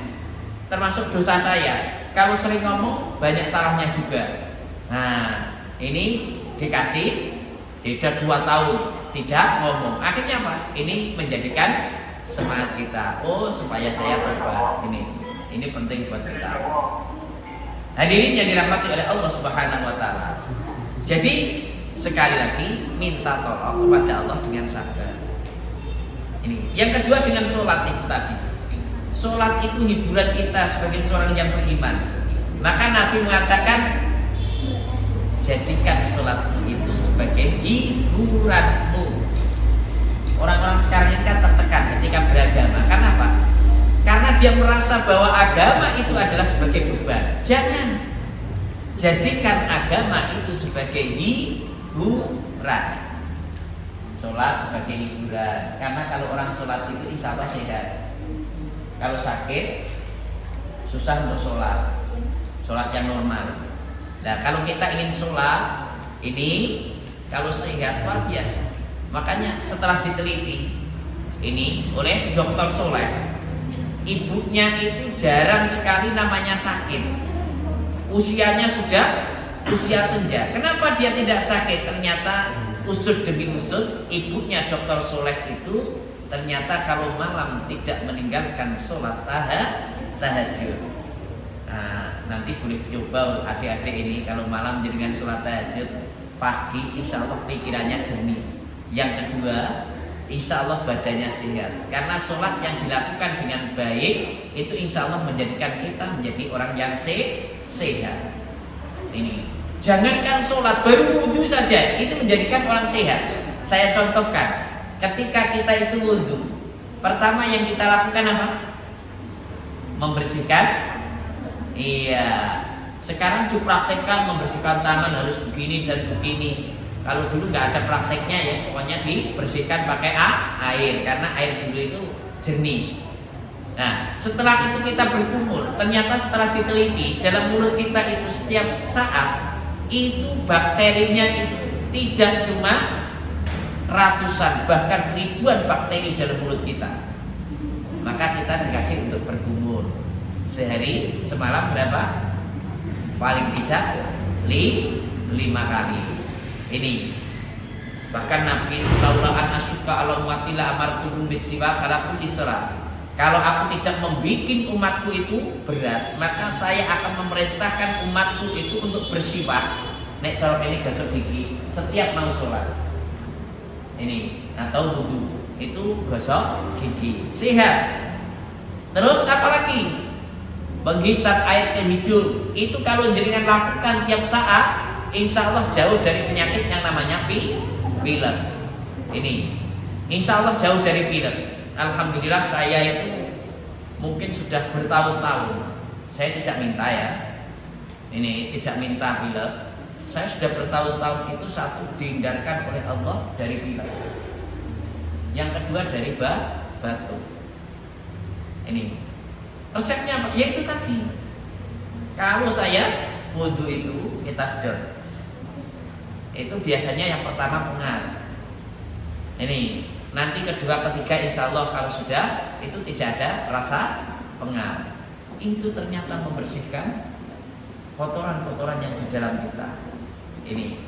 Termasuk dosa saya. Kalau sering ngomong banyak salahnya juga. Nah, ini dikasih tidak 2 tahun tidak ngomong. Akhirnya apa? Ini menjadikan semangat kita. Oh, supaya saya tobat. Ini penting buat kita. Hadirin yang dirahmati oleh Allah Subhanahu wa taala. Jadi sekali lagi minta tolong kepada Allah dengan sabar. Ini. Yang kedua dengan sholat itu tadi. Sholat itu hiburan kita sebagai seorang yang beriman. Maka Nabi mengatakan jadikan sholat itu sebagai hiburanmu. Orang-orang sekarang ini kan tertekan ketika beragama. Kenapa? Karena dia merasa bahwa agama itu adalah sebagai beban. Jangan. Jadikan agama itu sebagai hiburan. Sholat sebagai hiburan. Karena kalau orang sholat itu insya Allah sehat. Kalau sakit susah untuk sholat. Sholat yang normal. Nah kalau kita ingin sholat ini kalau sehat luar biasa. Makanya setelah diteliti ini oleh Dr. Soleh, ibunya itu jarang sekali namanya sakit. Usianya sudah usia senja. Kenapa dia tidak sakit? Ternyata usut demi usut, ibunya Dr. Soleh itu ternyata kalau malam tidak meninggalkan sholat tahajud. Nah, nanti boleh coba adik-adik ini kalau malam dengan sholat tahajud, pagi insya Allah pikirannya jernih. Yang kedua, insya Allah badannya sehat. Karena sholat yang dilakukan dengan baik itu insya Allah menjadikan kita menjadi orang yang sehat. Ini jangankan sholat, baru wudhu saja ini menjadikan orang sehat. Saya contohkan, ketika kita itu wudhu, pertama yang kita lakukan apa? Membersihkan. Iya. Sekarang dipraktekkan membersihkan tangan harus begini dan begini. Kalau dulu nggak ada prakteknya ya, pokoknya dibersihkan pakai air karena air dulu itu jernih. Nah, setelah itu kita berkumur. Ternyata setelah diteliti dalam mulut kita itu setiap saat itu bakterinya itu tidak cuma ratusan bahkan ribuan bakteri dalam mulut kita. Maka kita dikasih untuk berkumur sehari semalam berapa? Paling tidak 5 kali. Ini bahkan Nabi laulaan asyuka ala umatila amartuhum bisiwak kalaupun diserah. Kalau aku tidak membuat umatku itu berat, maka saya akan memerintahkan umatku itu untuk bersiwak. Nek cara ini gosok gigi setiap mau sholat. Ini atau wudhu itu gosok gigi sehat. Terus apa lagi? Menghisap air ke hidung. Itu kalau jenengan lakukan tiap saat, insya Allah jauh dari penyakit yang namanya pilek. Ini insya Allah jauh dari pilek. Alhamdulillah saya itu mungkin sudah bertahun-tahun. Saya tidak minta ya. Ini tidak minta pilek. Saya sudah bertahun-tahun itu satu dihindarkan oleh Allah dari pilek. Yang kedua dari batuk. Ini resepnya apa? Ya itu tadi. Kalau saya wudhu itu kita sedot. Itu biasanya yang pertama pengat. Ini nanti kedua ketiga insya Allah kalau sudah itu tidak ada rasa pengat. Itu ternyata membersihkan kotoran-kotoran yang di dalam kita. Ini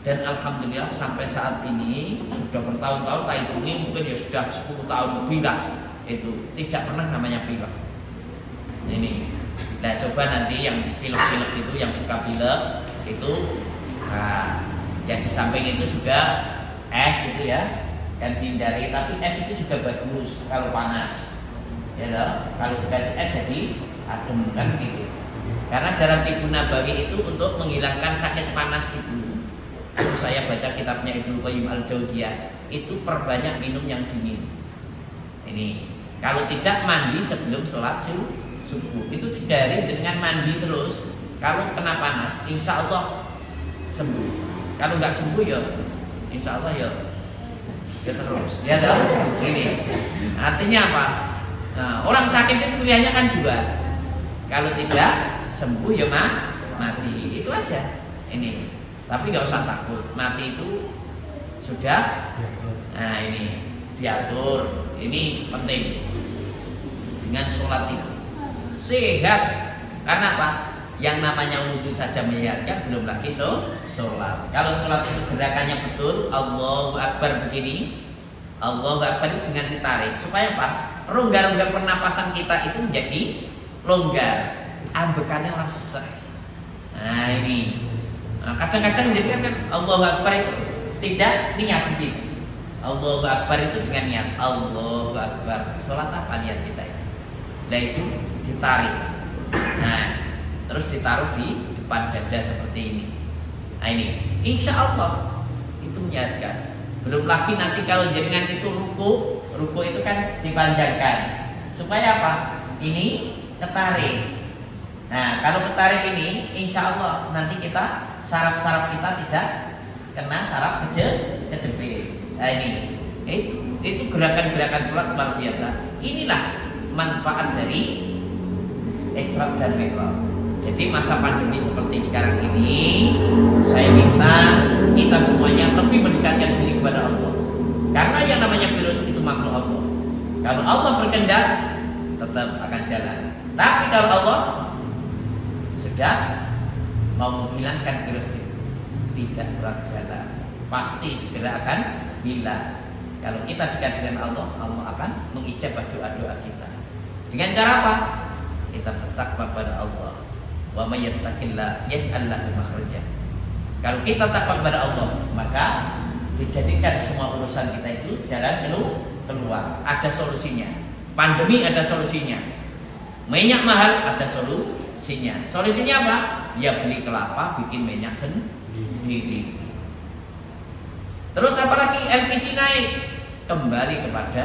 dan alhamdulillah sampai saat ini sudah bertahun-tahun tak hitungi mungkin ya sudah 10 tahun lebih lah itu tidak pernah namanya pilek. Ini nah coba nanti yang pilek-pilek itu yang suka pilek itu nah, yang di samping itu juga es itu ya dan dihindari, tapi es itu juga bagus kalau panas ya toh? Kalau dikasih es jadi adem kan gitu. Karena dalam Tibbun Nabawi itu untuk menghilangkan sakit panas itu. Aku saya baca kitabnya Ibnu Qayyim Al-Jauziyah, itu perbanyak minum yang dingin. Ini kalau tidak mandi sebelum sholat subuh, itu 3 hari dengan mandi terus. Kalau kena panas, insya Allah sembuh. Kalau nggak sembuh ya, insya Allah ya terus. Ya tahu? Ini artinya apa? Nah, orang sakit itu pilihannya kan 2. Kalau tidak sembuh ya mati. Itu aja. Ini. Tapi nggak usah takut. Mati itu sudah. Nah ini diatur. Ini penting. Dengan sholat itu sehat. Karena apa? Yang namanya wudhu saja menyehatkan, belum lagi sholat. Kalau sholat itu gerakannya betul, Allahu Akbar begini, Allahu Akbar itu dengan ditarik. Supaya apa? Rongga-rongga pernapasan kita itu menjadi longgar. Ambekannya orang sesek. Nah ini, kadang-kadang jadi kan Allahu Akbar itu tidak niat begitu. Allahu Akbar itu dengan niat Allahu Akbar. Sholat apa niat kita itu? Nah itu ditarik. Nah terus ditaruh di depan dada seperti ini. Nah ini, insya Allah itu menyiapkan. Belum lagi nanti kalau jaringan itu ruku itu kan dipanjangkan. Supaya apa? Ini ketarik. Nah kalau ketarik ini, insya Allah nanti kita saraf-saraf kita tidak kena saraf kejepit. Nah ini, itu gerakan-gerakan sholat luar biasa. Inilah manfaat dari Isra dan Mi'raj. Jadi masa pandemi seperti sekarang ini, saya minta kita semuanya lebih mendekatkan diri kepada Allah. Karena yang namanya virus itu makhluk Allah. Kalau Allah berkehendak, tetap akan jalan. Tapi kalau Allah sudah mau menghilangkan virus itu, tidak kurang jalan, pasti segera akan hilang. Kalau kita dekat dengan Allah, Allah akan mengijabah doa-doa kita. Dengan cara apa? Kita bertakwa kepada Allah. Wa may yattaqillah yaj'al lahu makhraja. Kalau kita takwa kepada Allah, maka dijadikan semua urusan kita itu jalan keluar. Ada solusinya. Pandemi ada solusinya. Minyak mahal ada solusinya. Solusinya apa? Ya beli kelapa, bikin minyak sendiri. Terus apalagi LPG naik, kembali kepada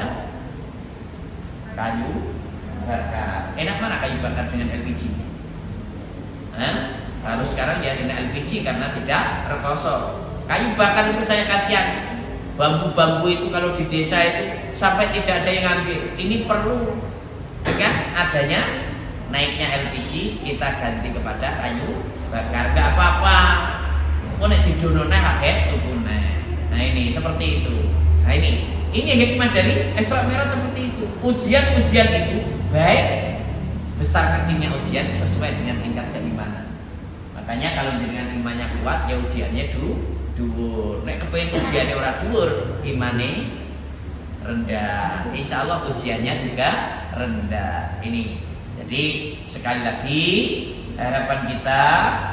kayu bakar. Enak mana kayu bakar dengan LPG? Lalu sekarang ya dengan LPG karena tidak rekoso. Kayu bakar itu saya kasihan. Bambu-bambu itu kalau di desa itu sampai tidak ada yang ambil. Ini perlu dengan adanya naiknya LPG kita ganti kepada kayu bakar. Gak apa-apa. Kok nek didonone akeh tukune. Nah ini seperti itu. Nah ini hikmah dari Isra Mi'raj seperti itu. Ujian-ujian itu baik besar kecilnya ujian sesuai dengan tingkat keimanan. Makanya kalau dengan imannya kuat ya ujiannya dhuwur. Nek kepengin ujiannya ora dhuwur, imane rendah. Insya Allah ujiannya juga rendah. Ini. Jadi sekali lagi harapan kita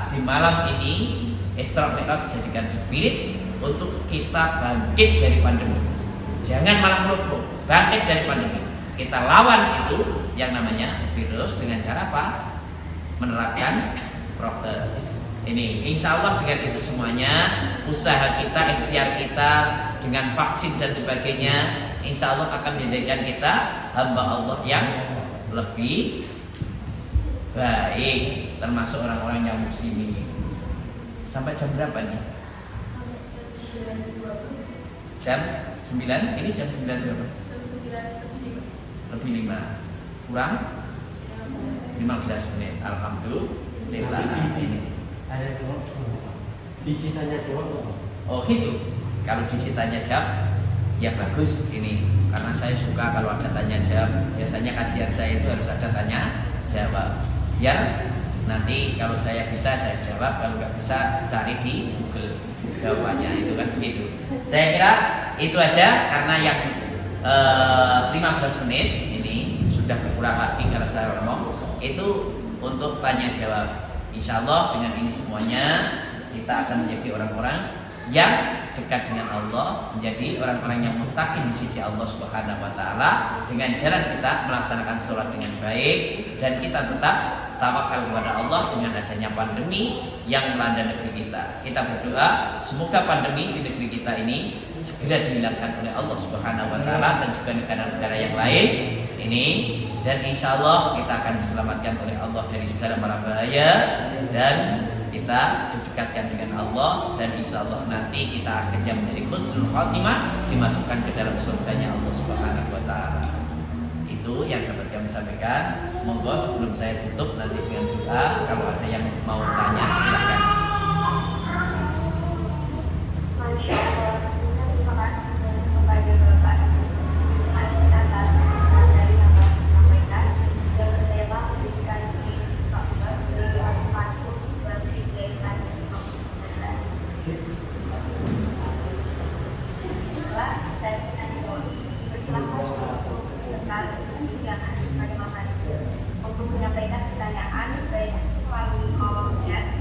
di malam ini Isra Mi'raj jadikan spirit untuk kita bangkit dari pandemi. Jangan malah luput, bangkit dari pandemi. Kita lawan itu yang namanya virus dengan cara apa? Menerapkan prokes. Ini insya Allah dengan itu semuanya usaha kita, ikhtiar kita dengan vaksin dan sebagainya, insya Allah akan menjadikan kita hamba Allah yang lebih baik, termasuk orang-orang yang muslimin. Sampai jam berapa nih? Jam 9? Ini jam 9 berapa? Lebih 5 kurang 15 menit. Alhamdulillah. Ada jawab? Disitanya jawab? Oh gitu. Kalau disitanya jawab, ya bagus ini. Karena saya suka kalau ada tanya jawab. Biasanya kajian saya itu harus ada tanya jawab. Ya nanti kalau saya bisa saya jawab, kalau nggak bisa cari di Google jawabannya itu kan begitu. Saya kira itu aja karena yang 15 menit ini sudah berkurang lagi kalau saya ngomong itu untuk tanya jawab. Insya Allah dengan ini semuanya kita akan menjadi orang-orang yang dekat dengan Allah, menjadi orang-orang yang muttaqin di sisi Allah Subhanahu wa taala dengan jalan kita melaksanakan sholat dengan baik dan kita tetap tawakal kepada Allah dengan adanya pandemi yang melanda negeri kita. Kita berdoa semoga pandemi di negeri kita ini segera dihilangkan oleh Allah Subhanahu wa taala dan juga negara-negara yang lain ini, dan insya Allah kita akan diselamatkan oleh Allah dari segala mara bahaya dan kita didekatkan dengan Allah, dan insya Allah nanti kita akhirnya menjadi husnul khatimah, dimasukkan ke dalam surganya Allah Subhanahu wa taala. Itu yang dapat kami sampaikan. Monggo sebelum saya tutup nanti dengan doa, kalau ada yang mau tanya silakan. Masya Allah, terima kasih kepada Bapak Ismail atas dari yang telah disampaikan dan bertema pendidikan sebagai masuk bagi kegiatan COVID-19. Setelah sesi ini bersilakan langsung serta yang ada pada makan untuk menyampaikan pertanyaan baik melalui kolom chat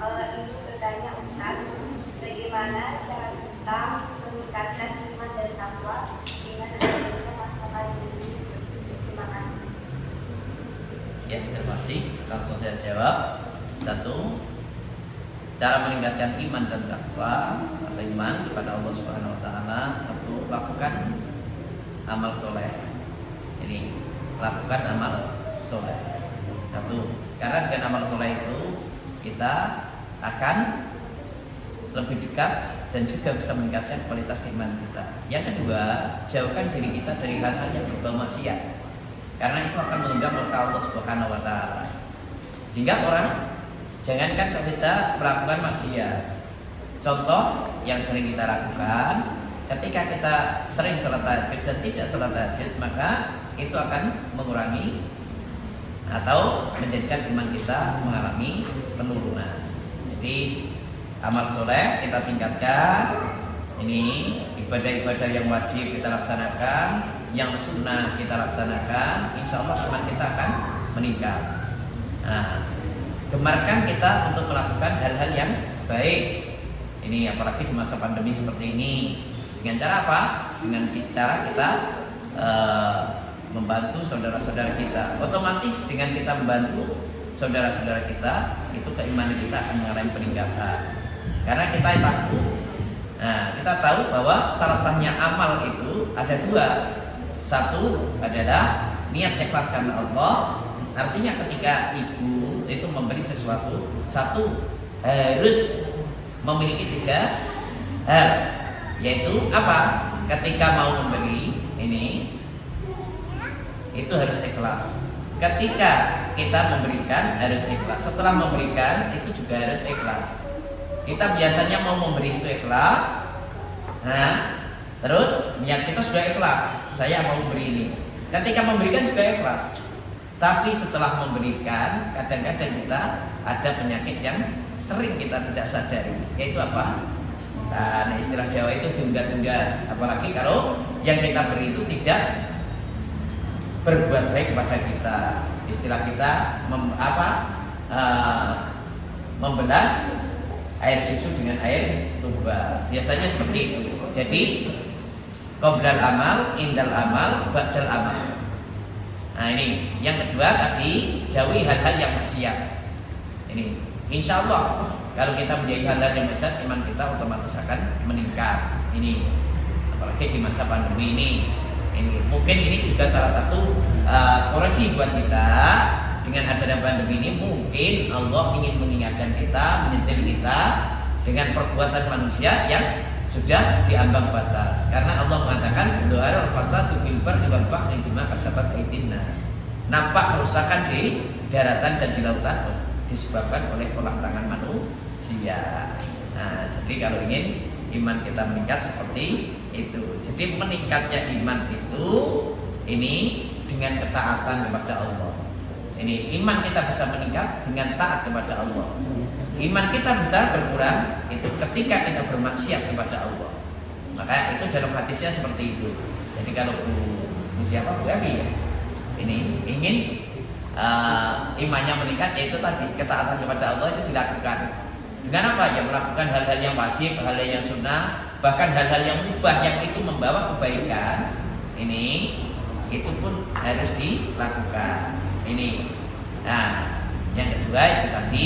Ibu bertanya Ustaz, bagaimana cara kita meningkatkan iman dan takwa dengan adanya masa pandemi seperti itu? Terima kasih. Ya, terima kasih. Langsung saya jawab. Satu, cara meningkatkan iman dan takwa atau iman kepada Allah Subhanahu wa taala. Satu, lakukan amal soleh. Ini lakukan amal soleh. Satu, karena dengan amal soleh itu kita akan lebih dekat dan juga bisa meningkatkan kualitas keimanan kita. Yang kedua, jauhkan diri kita dari hal-hal yang berbau maksiat, karena itu akan mengundang murka Allah Subhanahu wa taala. Sehingga orang jangankan kita melakukan maksiat. Contoh yang sering kita lakukan, ketika kita sering salat tahajud dan tidak salat tahajud, maka itu akan mengurangi atau menjadikan iman kita mengalami penurunan. Jadi amal soleh kita tingkatkan. Ini ibadah-ibadah yang wajib kita laksanakan, yang sunnah kita laksanakan. Insya Allah iman kita akan meningkat. Nah, gemarkan kita untuk melakukan hal-hal yang baik. Ini apalagi di masa pandemi seperti ini. Dengan cara apa? Dengan cara kita membantu saudara-saudara kita. Otomatis dengan kita membantu saudara-saudara kita, itu keimanan kita akan mengalami peningkatan. Karena kita tahu, kita tahu bahwa syarat sahnya amal itu ada dua. Satu adalah niat ikhlas karena Allah. Artinya ketika ibu itu memberi sesuatu, satu harus memiliki tiga hal, yaitu apa? Ketika mau memberi ini, itu harus ikhlas. Ketika kita memberikan harus ikhlas. Setelah memberikan itu juga harus ikhlas. Kita biasanya mau memberi itu ikhlas. Nah, terus niat kita sudah ikhlas. Saya mau memberi ini. Ketika memberikan juga ikhlas. Tapi setelah memberikan, kadang-kadang kita ada penyakit yang sering kita tidak sadari. Yaitu apa? Nah, istilah Jawa itu tunda-tunda. Apalagi kalau yang kita beri itu tidak berbuat baik kepada kita. Istilah kita membelas air susu dengan air tuba. Biasanya seperti itu. Jadi qoblal amal, indal amal, ba'dal amal. Nah ini yang kedua tadi, jauhi hal-hal yang maksiat. Ini insya Allah kalau kita menjauhi hal-hal yang maksiat, iman kita otomatis akan meningkat. Ini apalagi di masa pandemi ini. Ini mungkin ini juga salah satu koreksi buat kita. Dengan adanya pandemi ini mungkin Allah ingin mengingatkan kita, menyentil kita dengan perbuatan manusia yang sudah diambang batas. Karena Allah mengatakan doa fasadu bil barri wal bahri bima kasabat aydin nas. Nampak kerusakan di daratan dan di lautan disebabkan oleh olah tangan manusia. Nah, jadi kalau ingin iman kita meningkat seperti itu. Jadi meningkatnya iman itu ini dengan ketaatan kepada Allah. Ini iman kita bisa meningkat dengan taat kepada Allah. Iman kita bisa berkurang itu ketika kita bermaksiat kepada Allah. Maka itu dalam hadisnya seperti itu. Jadi kalau Bu siapa Bu Abi ya? Ini ingin imannya meningkat, yaitu tadi ketaatan kepada Allah itu dilakukan. Dengan apa? Ya melakukan hal-hal yang wajib, hal-hal yang sunnah, bahkan hal-hal yang mubah yang itu membawa kebaikan. Ini itu pun harus dilakukan. Ini. Nah, yang kedua itu tadi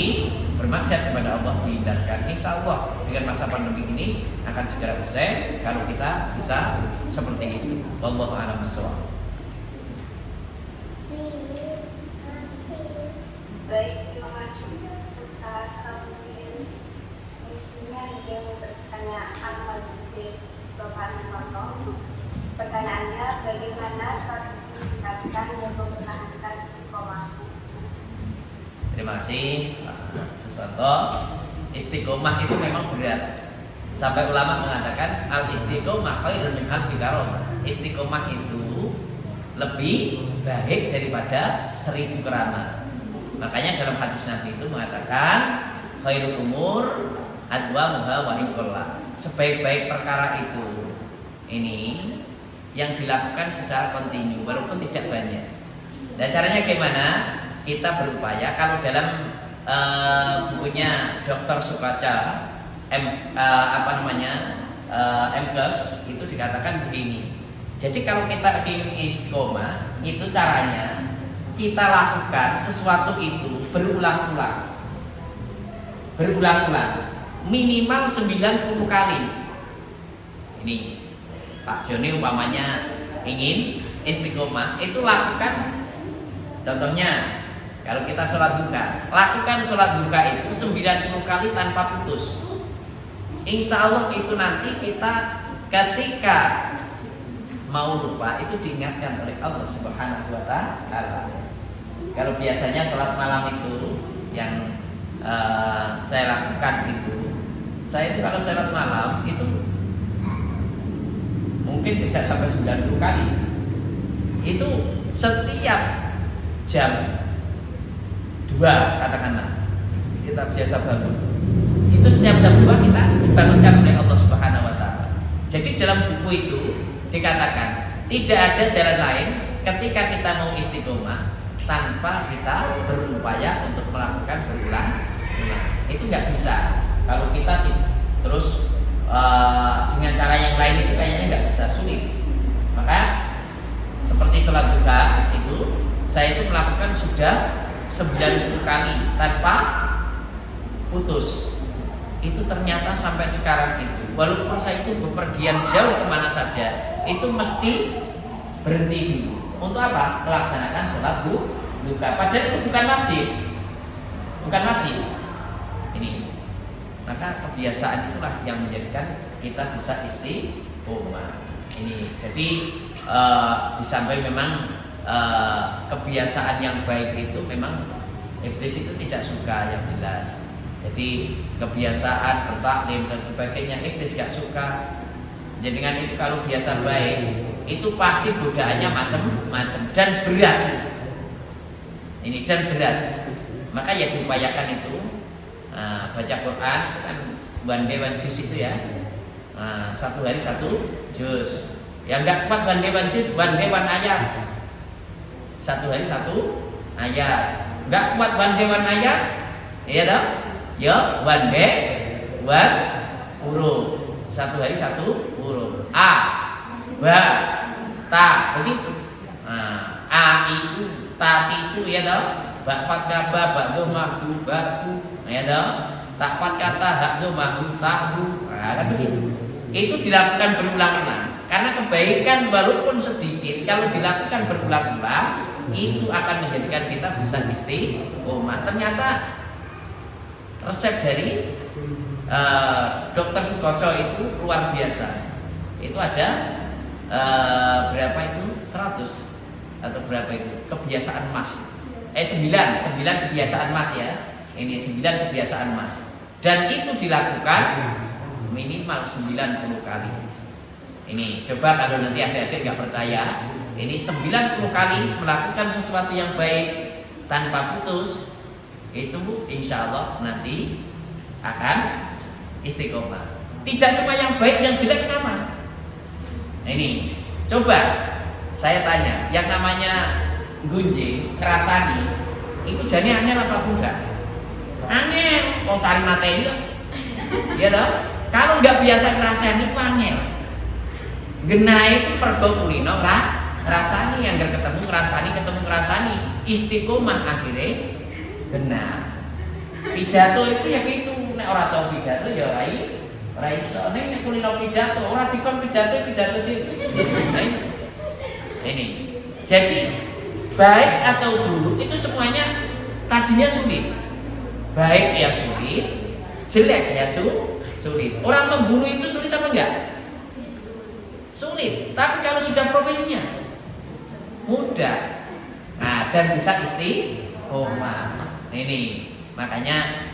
bermaksiat kepada Allah dihindarkan. Insya Allah dengan masa pandemi ini akan segera usai kalau kita bisa seperti itu. Wallahu a'lam bishawab. Baik, terima kasih Ustaz. Mestinya dia mau pertanyaan dari Bapak Riswanto. Pertanyaannya, bagaimana strategi meningkatkan dan mempertahankan istiqomah? Terima kasih Pak Suswanto. Istiqomah itu memang berat. Sampai ulama mengatakan al istiqomah khairun min alfi karamah. Istiqomah itu lebih baik daripada 1000 keramat. Makanya dalam hadis Nabi itu mengatakan khairul umur adwamuha wa inqalla. Sebaik-baik perkara itu ini yang dilakukan secara kontinu walaupun tidak banyak. Dan caranya gimana? Kita berupaya kalau dalam bukunya Dr. Sukaca MKes itu dikatakan begini. Jadi kalau kita ingin istiqomah, itu caranya kita lakukan sesuatu itu berulang-ulang, minimal 90 kali. Ini Pak Joni umpamanya ingin istiqomah, itu lakukan. Contohnya kalau kita sholat duha, lakukan sholat duha itu 90 kali tanpa putus. Insya Allah itu nanti kita ketika mau lupa itu diingatkan oleh Allah Subhanahu wa Ta'ala. Kalau biasanya sholat malam itu yang saya lakukan itu, saya itu kalau sholat malam itu mungkin tidak sampai 90 kali. Itu setiap jam 2 katakanlah kita biasa bangun, itu setiap jam 2 kita dibangunkan oleh Allah Subhanahu wa Ta'ala. Jadi dalam buku itu dikatakan tidak ada jalan lain ketika kita mau istiqomah tanpa kita berupaya untuk melakukan berulang-ulang. Itu nggak bisa. Kalau kita terus dengan cara yang lain itu kayaknya nggak bisa, sulit. Maka seperti sholat duha itu saya itu melakukan sudah 90 kali tanpa putus. Itu ternyata sampai sekarang itu, walaupun saya itu bepergian jauh kemana saja, itu mesti berhenti dulu. Untuk apa? Melaksanakan sholat duha. Padahal itu bukan wajib. Ini. Maka kebiasaan itulah yang menjadikan kita bisa istiqomah. Ini. Jadi di samping memang kebiasaan yang baik itu memang iblis itu tidak suka, yang jelas. Jadi kebiasaan bertaklim dan sebagainya iblis gak suka. Jadi dengan itu kalau biasa baik itu pasti godaannya macam-macam dan berat. Ini dan berat. Maka ya diupayakan itu baca Quran itu kan one day one juz itu ya. Satu hari satu juz. Yang nggak kuat one day one juz, one day one ayat. Satu hari satu ayat. Nggak kuat one day one ayat, iya dong? Ya, one day one huruf. Satu hari satu huruf. A, ba, ta, begitu. A itu, ta itu, ya dong? Ba fathah ba, ba do mahdu baku, ya dong? Tak fat kata hak do mahdu tahu. Kan begitu. Itu dilakukan berulang-ulang. Karena kebaikan walaupun sedikit, kalau dilakukan berulang-ulang, itu akan menjadikan kita bisa istiqomah. Ternyata resep dari Dr. Sukoco itu luar biasa. Itu ada berapa itu? 100 atau berapa itu? Kebiasaan emas. 9 kebiasaan emas ya. Ini 9 kebiasaan emas. Dan itu dilakukan minimal 90 kali. Ini coba kalau nanti adik-adik nggak percaya, ini 90 kali melakukan sesuatu yang baik tanpa putus, itu insya Allah nanti akan istiqomah. Tidak cuma yang baik, yang jelek sama. Ini coba saya tanya, yang namanya gunjing, kerasani, itu jadi angel apa enggak? Angel, mau cari materi, ya dong. Kalau nggak biasa kerasani, itu angel. Genah itu pergo kulino rasani, yang ketemu ngerasani, istiqomah akhirnya genah. Pidato itu ya gitu, nek ora tau pidato ya ora iso. Nek kulino pidato, ora dikon pidato dhewe. Ini. Jadi baik atau buruk itu semuanya tadinya sulit. Baik ya sulit, jelek ya sulit. Orang membunuh itu sulit apa enggak? Sulit, tapi kalau sudah profesinya mudah. Nah, dan bisa istiqomah. Ini makanya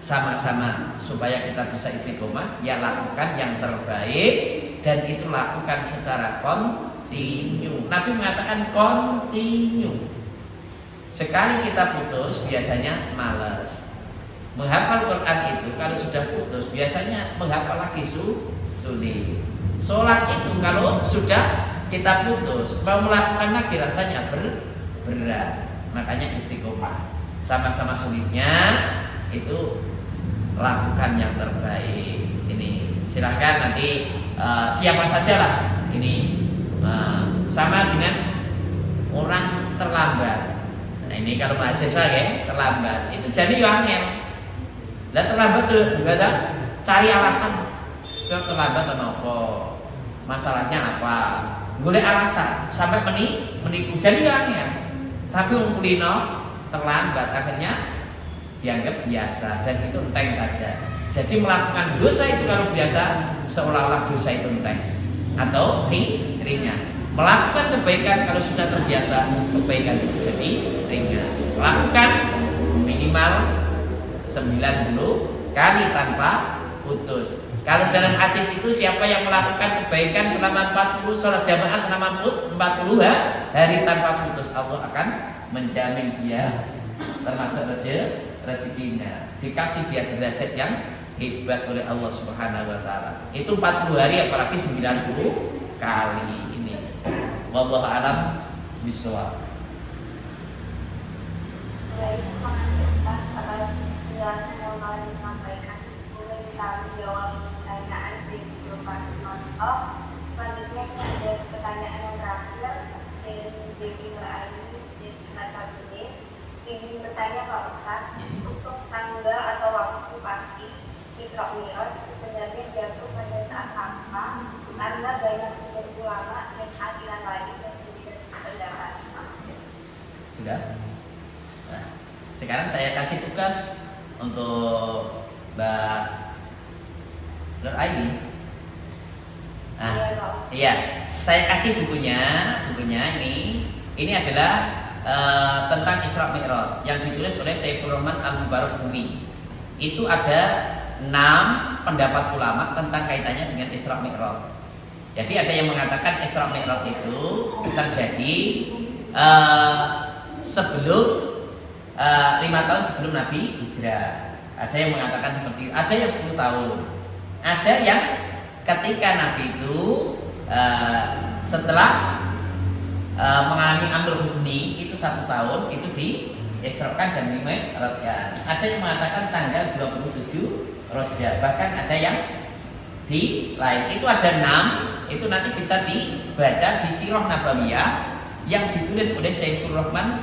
sama-sama supaya kita bisa istiqomah, ya lakukan yang terbaik dan itu lakukan secara kontinu. Nabi mengatakan kontinu. Sekali kita putus biasanya malas. Menghafal Quran itu kalau sudah putus biasanya menghafal lagi sulit. Sholat itu kalau sudah kita putus, mau melakukan lagi rasanya berat. Makanya istiqomah. sama-sama sulitnya, itu lakukan yang terbaik. Ini silahkan nanti siapa sajalah ini sama dengan orang terlambat. Nah ini kalau mahasiswa ya terlambat itu jadi angel. Lah terlambat tuh enggak cari alasan. Kok terlambat kenapa? Masalahnya apa? Golek alasan sampai menipu jadi angel. Tapi wong kulino terlambat akhirnya dianggap biasa dan itu enteng saja. Jadi melakukan dosa itu kalau biasa seolah-olah dosa itu enteng atau ringan. Melakukan kebaikan kalau sudah terbiasa kebaikan itu jadi ringan. Lakukan minimal 90 kali tanpa putus. Kalau dalam hadis itu siapa yang melakukan kebaikan selama 40 sholat jamaah selama 40 hari tanpa putus, Allah akan menjamin dia termasuk saja rezekinya, dikasih dia derajat yang hebat oleh Allah Subhanahu wa taala. Itu 40 hari apalagi 90 kali ini. Wallahu a'lam bishawab. Baik, terima kasih Ustaz atas penjelasan yang telah disampaikan. Semoga bisa menjawab pertanyaan sebelum kasus nonton. Selanjutnya kita ada pertanyaan yang terakhir dari Devi Nuraini dari Kelas 1B. Izin bertanya Pak Ustaz, untuk tanggal atau waktu pasti Isra Mi'raj sebenarnya jatuh pada saat apa? Karena banyak sumber ulama dan aliran lain yang berbeda pendapat. Sudah? Nah, sekarang saya kasih tugas untuk Mbak Nur Aini. Nah, iya, saya kasih bukunya ini. Ini adalah tentang Isra Mi'raj yang ditulis oleh Saifur Rahman Al-Mubarakfuri. Itu ada 6 pendapat ulama tentang kaitannya dengan Isra Mi'raj. Jadi ada yang mengatakan Isra Mi'raj itu terjadi sebelum 5 tahun sebelum Nabi hijrah. Ada yang mengatakan seperti itu, ada yang 10 tahun. Ada yang ketika Nabi itu setelah mengalami Amrul Husni itu 1 tahun itu diisrakan dan dimi'rajkan. Ada yang mengatakan tanggal 27 Rajab, bahkan ada yang di lain. Itu ada 6. Itu nanti bisa dibaca di Sirah Nabawiyah yang ditulis oleh Saifur Rahman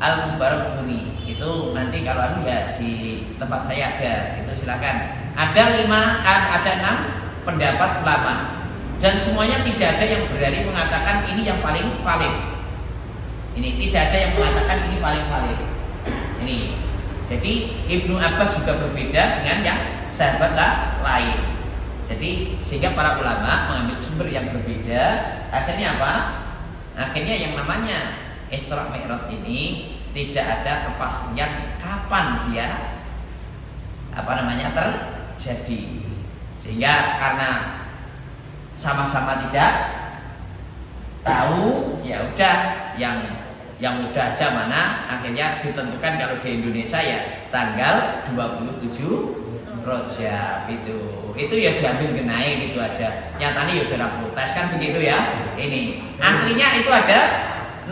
Al-Mubarakfuri. Itu nanti kalau ya di tempat saya ada, itu silakan. Ada 6 pendapat ulama dan semuanya tidak ada yang berani mengatakan ini yang paling valid. Ini tidak ada yang mengatakan ini paling valid. Ini. Jadi Ibnu Abbas juga berbeda dengan yang sahabat lain. Jadi sehingga para ulama mengambil sumber yang berbeda. Akhirnya apa? Akhirnya yang namanya Isra Mi'raj ini tidak ada kepastian kapan dia terjadi. Sehingga karena sama-sama tidak tahu, ya udah yang mudah aja mana akhirnya ditentukan kalau di Indonesia ya tanggal 27 Rajab itu ya diambil genai gitu aja. Nyatanya ya dalam protes kan begitu ya. Ini aslinya itu ada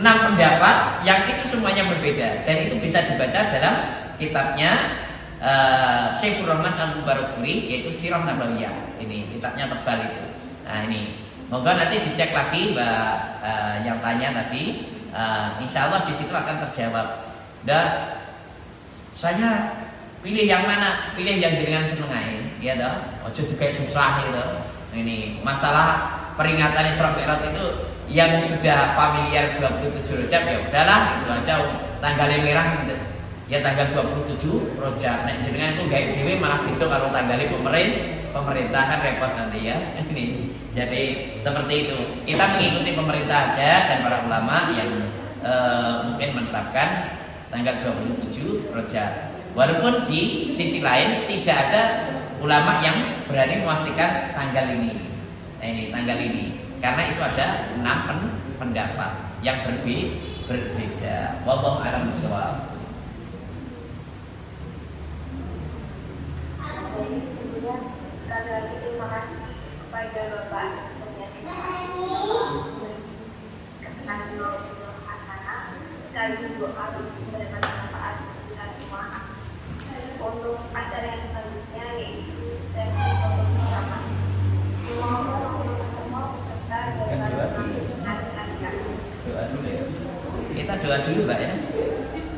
6 pendapat yang itu semuanya berbeda dan itu bisa dibaca dalam kitabnya Saifur Rahman Al-Mubarakfuri yaitu Sirah Nabawiyah. Ini kitabnya tebal itu. Nah ini moga nanti dicek lagi Mbak yang tanya tadi. Insya Allah di situ akan terjawab. Dan saya pilih yang mana? Pilih yang jenengan senengai, ya toh. Ojo juga susah gitu. Ini masalah peringatan Isra Mi'raj itu yang sudah familiar 27 Rajab ya udahlah itu aja tanggalnya merah gitu. Ya tanggal 27 Rajab. Nek jenengan itu gawe dhewe malah beda kalau tanggalnya pemerintah kan repot nanti ya. Ini. Jadi seperti itu. Kita mengikuti pemerintah aja dan para ulama yang mungkin menetapkan tanggal 27 Rajab. Walaupun di sisi lain tidak ada ulama yang berani memastikan tanggal ini. Nah ini tanggal ini. Karena itu ada 6 pendapat yang berbeda. Wallahu a'lam bishawab. Jadi sebelumnya sekali lagi terima kasih kepada Bapak Sumiati keterangan Hasanah sekaligus doa bagi sebenarnya manfaat semua. Untuk acara yang selanjutnya yaitu sesi foto bersama. Dimohon untuk semua peserta dapat mengambilkan hadiah. Doa dulu ya. Kita doa dulu Mbak ya.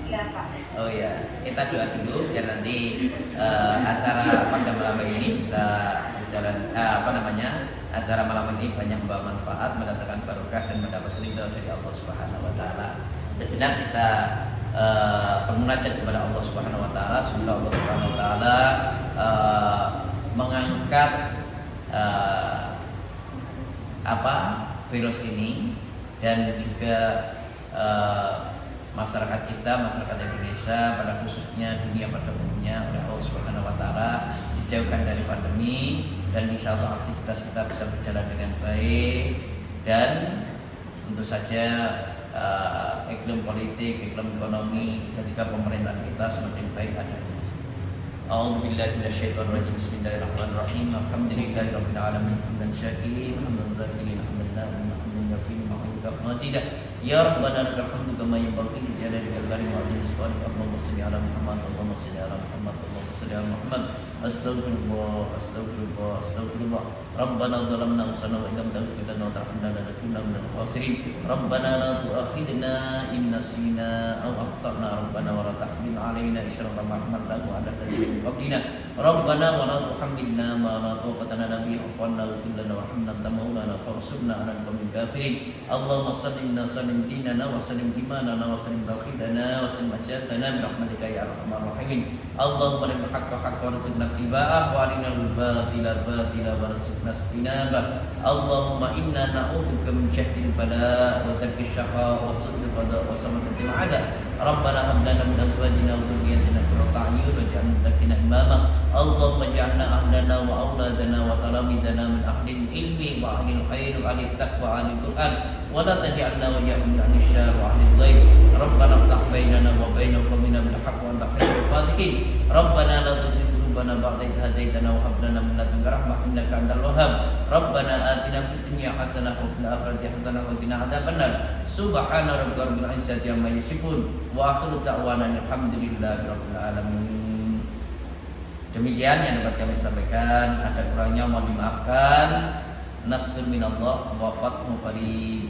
Iya Pak. Oh ya, kita doa dulu biar nanti acara pada malam ini bisa berjalan acara malam ini banyak membawa manfaat, mendatangkan barokah dan mendapat ridha dari Allah Subhanahu wa taala. Sejenak kita bermunajat kepada Allah Subhanahu wa taala, semoga Allah Subhanahu wa taala mengangkat virus ini dan juga masyarakat kita, masyarakat Indonesia pada khususnya dunia pada umumnya oleh Allah Subhanahu wa taala dijauhkan dari pandemi dan insya Allah aktivitas kita bisa berjalan dengan baik dan tentu saja iklim politik, iklim ekonomi dan juga pemerintahan kita semakin baik adanya. A'udzubillahi minasyaitonirrajim. Bismillahirrahmanirrahim. Alhamdulillahirabbil alamin. Hamdan syakirin, hamdan dzakirin, hamdan na'imin, hamdan yafi'u ma'idaf mazidah. Ya Rabbana lakal hamdu kama yanbaghi li jalalika al-karim wa 'azimi sultanik. Allahumma shalli ala Muhammad, Allahumma shalli ala Muhammad, Allahumma shalli ala Muhammad. Astaghfirullah, astaghfirullah, astaghfirullah. Rabbana zalamna anfusana wa illam taghfir lana wa tarhamna lanakunanna minal khasirin. Rabbana la tu'akhidna in nasina aw akhtana. Rabbana wa la tahmil 'alaina isran kama hamaltahu 'ala alladziina min qablina. Rabbana wa la tuhammilna ma la taqata lana bihi wa'fu 'anna waghfir lana warhamna anta maulana fansurna 'alal qawmil kafirin. Allahumma sallimna sallim dinana wa sallim imanana wa sallim tauhidana wa sallim ajatana bi rahmatika ya arhamar rahimin. Allahumma arinal haqqa haqqan warzuqna ittiba'ah wa arinal batila batilan warzuqna istinabah. Allahumma inna na'udzubika min jahdil bala wa tarkis syaqa wa su'il qada wa samatatil a'da. Rabbana hab lana min azwajina wa dhurriyyatina qurrata a'yun waj'alna lil muttaqina imama. Allahumma ij'alna ahlana wa auladana wa talamidana min ahlil ilmi wa ahlil khair wa ahlil taqwa wa ahlil Qur'an wa la taj'alna wa iyyahum min ahlil syarr wa ahlil ghaib. Rabbana iftah bainana wa baina qaumina bil haqq wa anta khairul fatihin. Rabbana la tuzigh qulubana ba'da idh hadaytana wa hab lana min ladunka rahmah innaka antal wahhab. Rabbana atina fid dunya hasanah wa fil akhirati hasanah wa qina adzabannar. Subhana rabbika rabbil izzati amma yasifun wa akhiru da'wana alhamdulillahi rabbil alamin. Demikian yang dapat kami sampaikan, ada kurangnya mohon dimaafkan. Nasrun minallah wa fathu qarib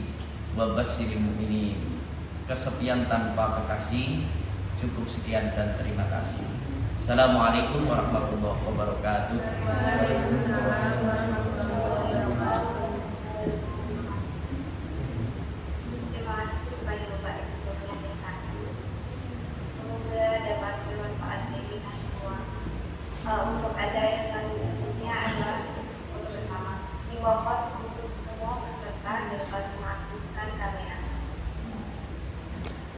wa basyiril mu'minin. Kesepian tanpa kekasih, cukup sekian dan terima kasih. Assalamualaikum warahmatullahi wabarakatuh. Waalaikumsalam warahmatullahi wabarakatuh. Terima kasih kepada Bapak Ibu Joko yang satu. Semoga dapat bermanfaat bagi kita semua. Untuk acara yang selanjutnya adalah sesi foto bersama. Dimohon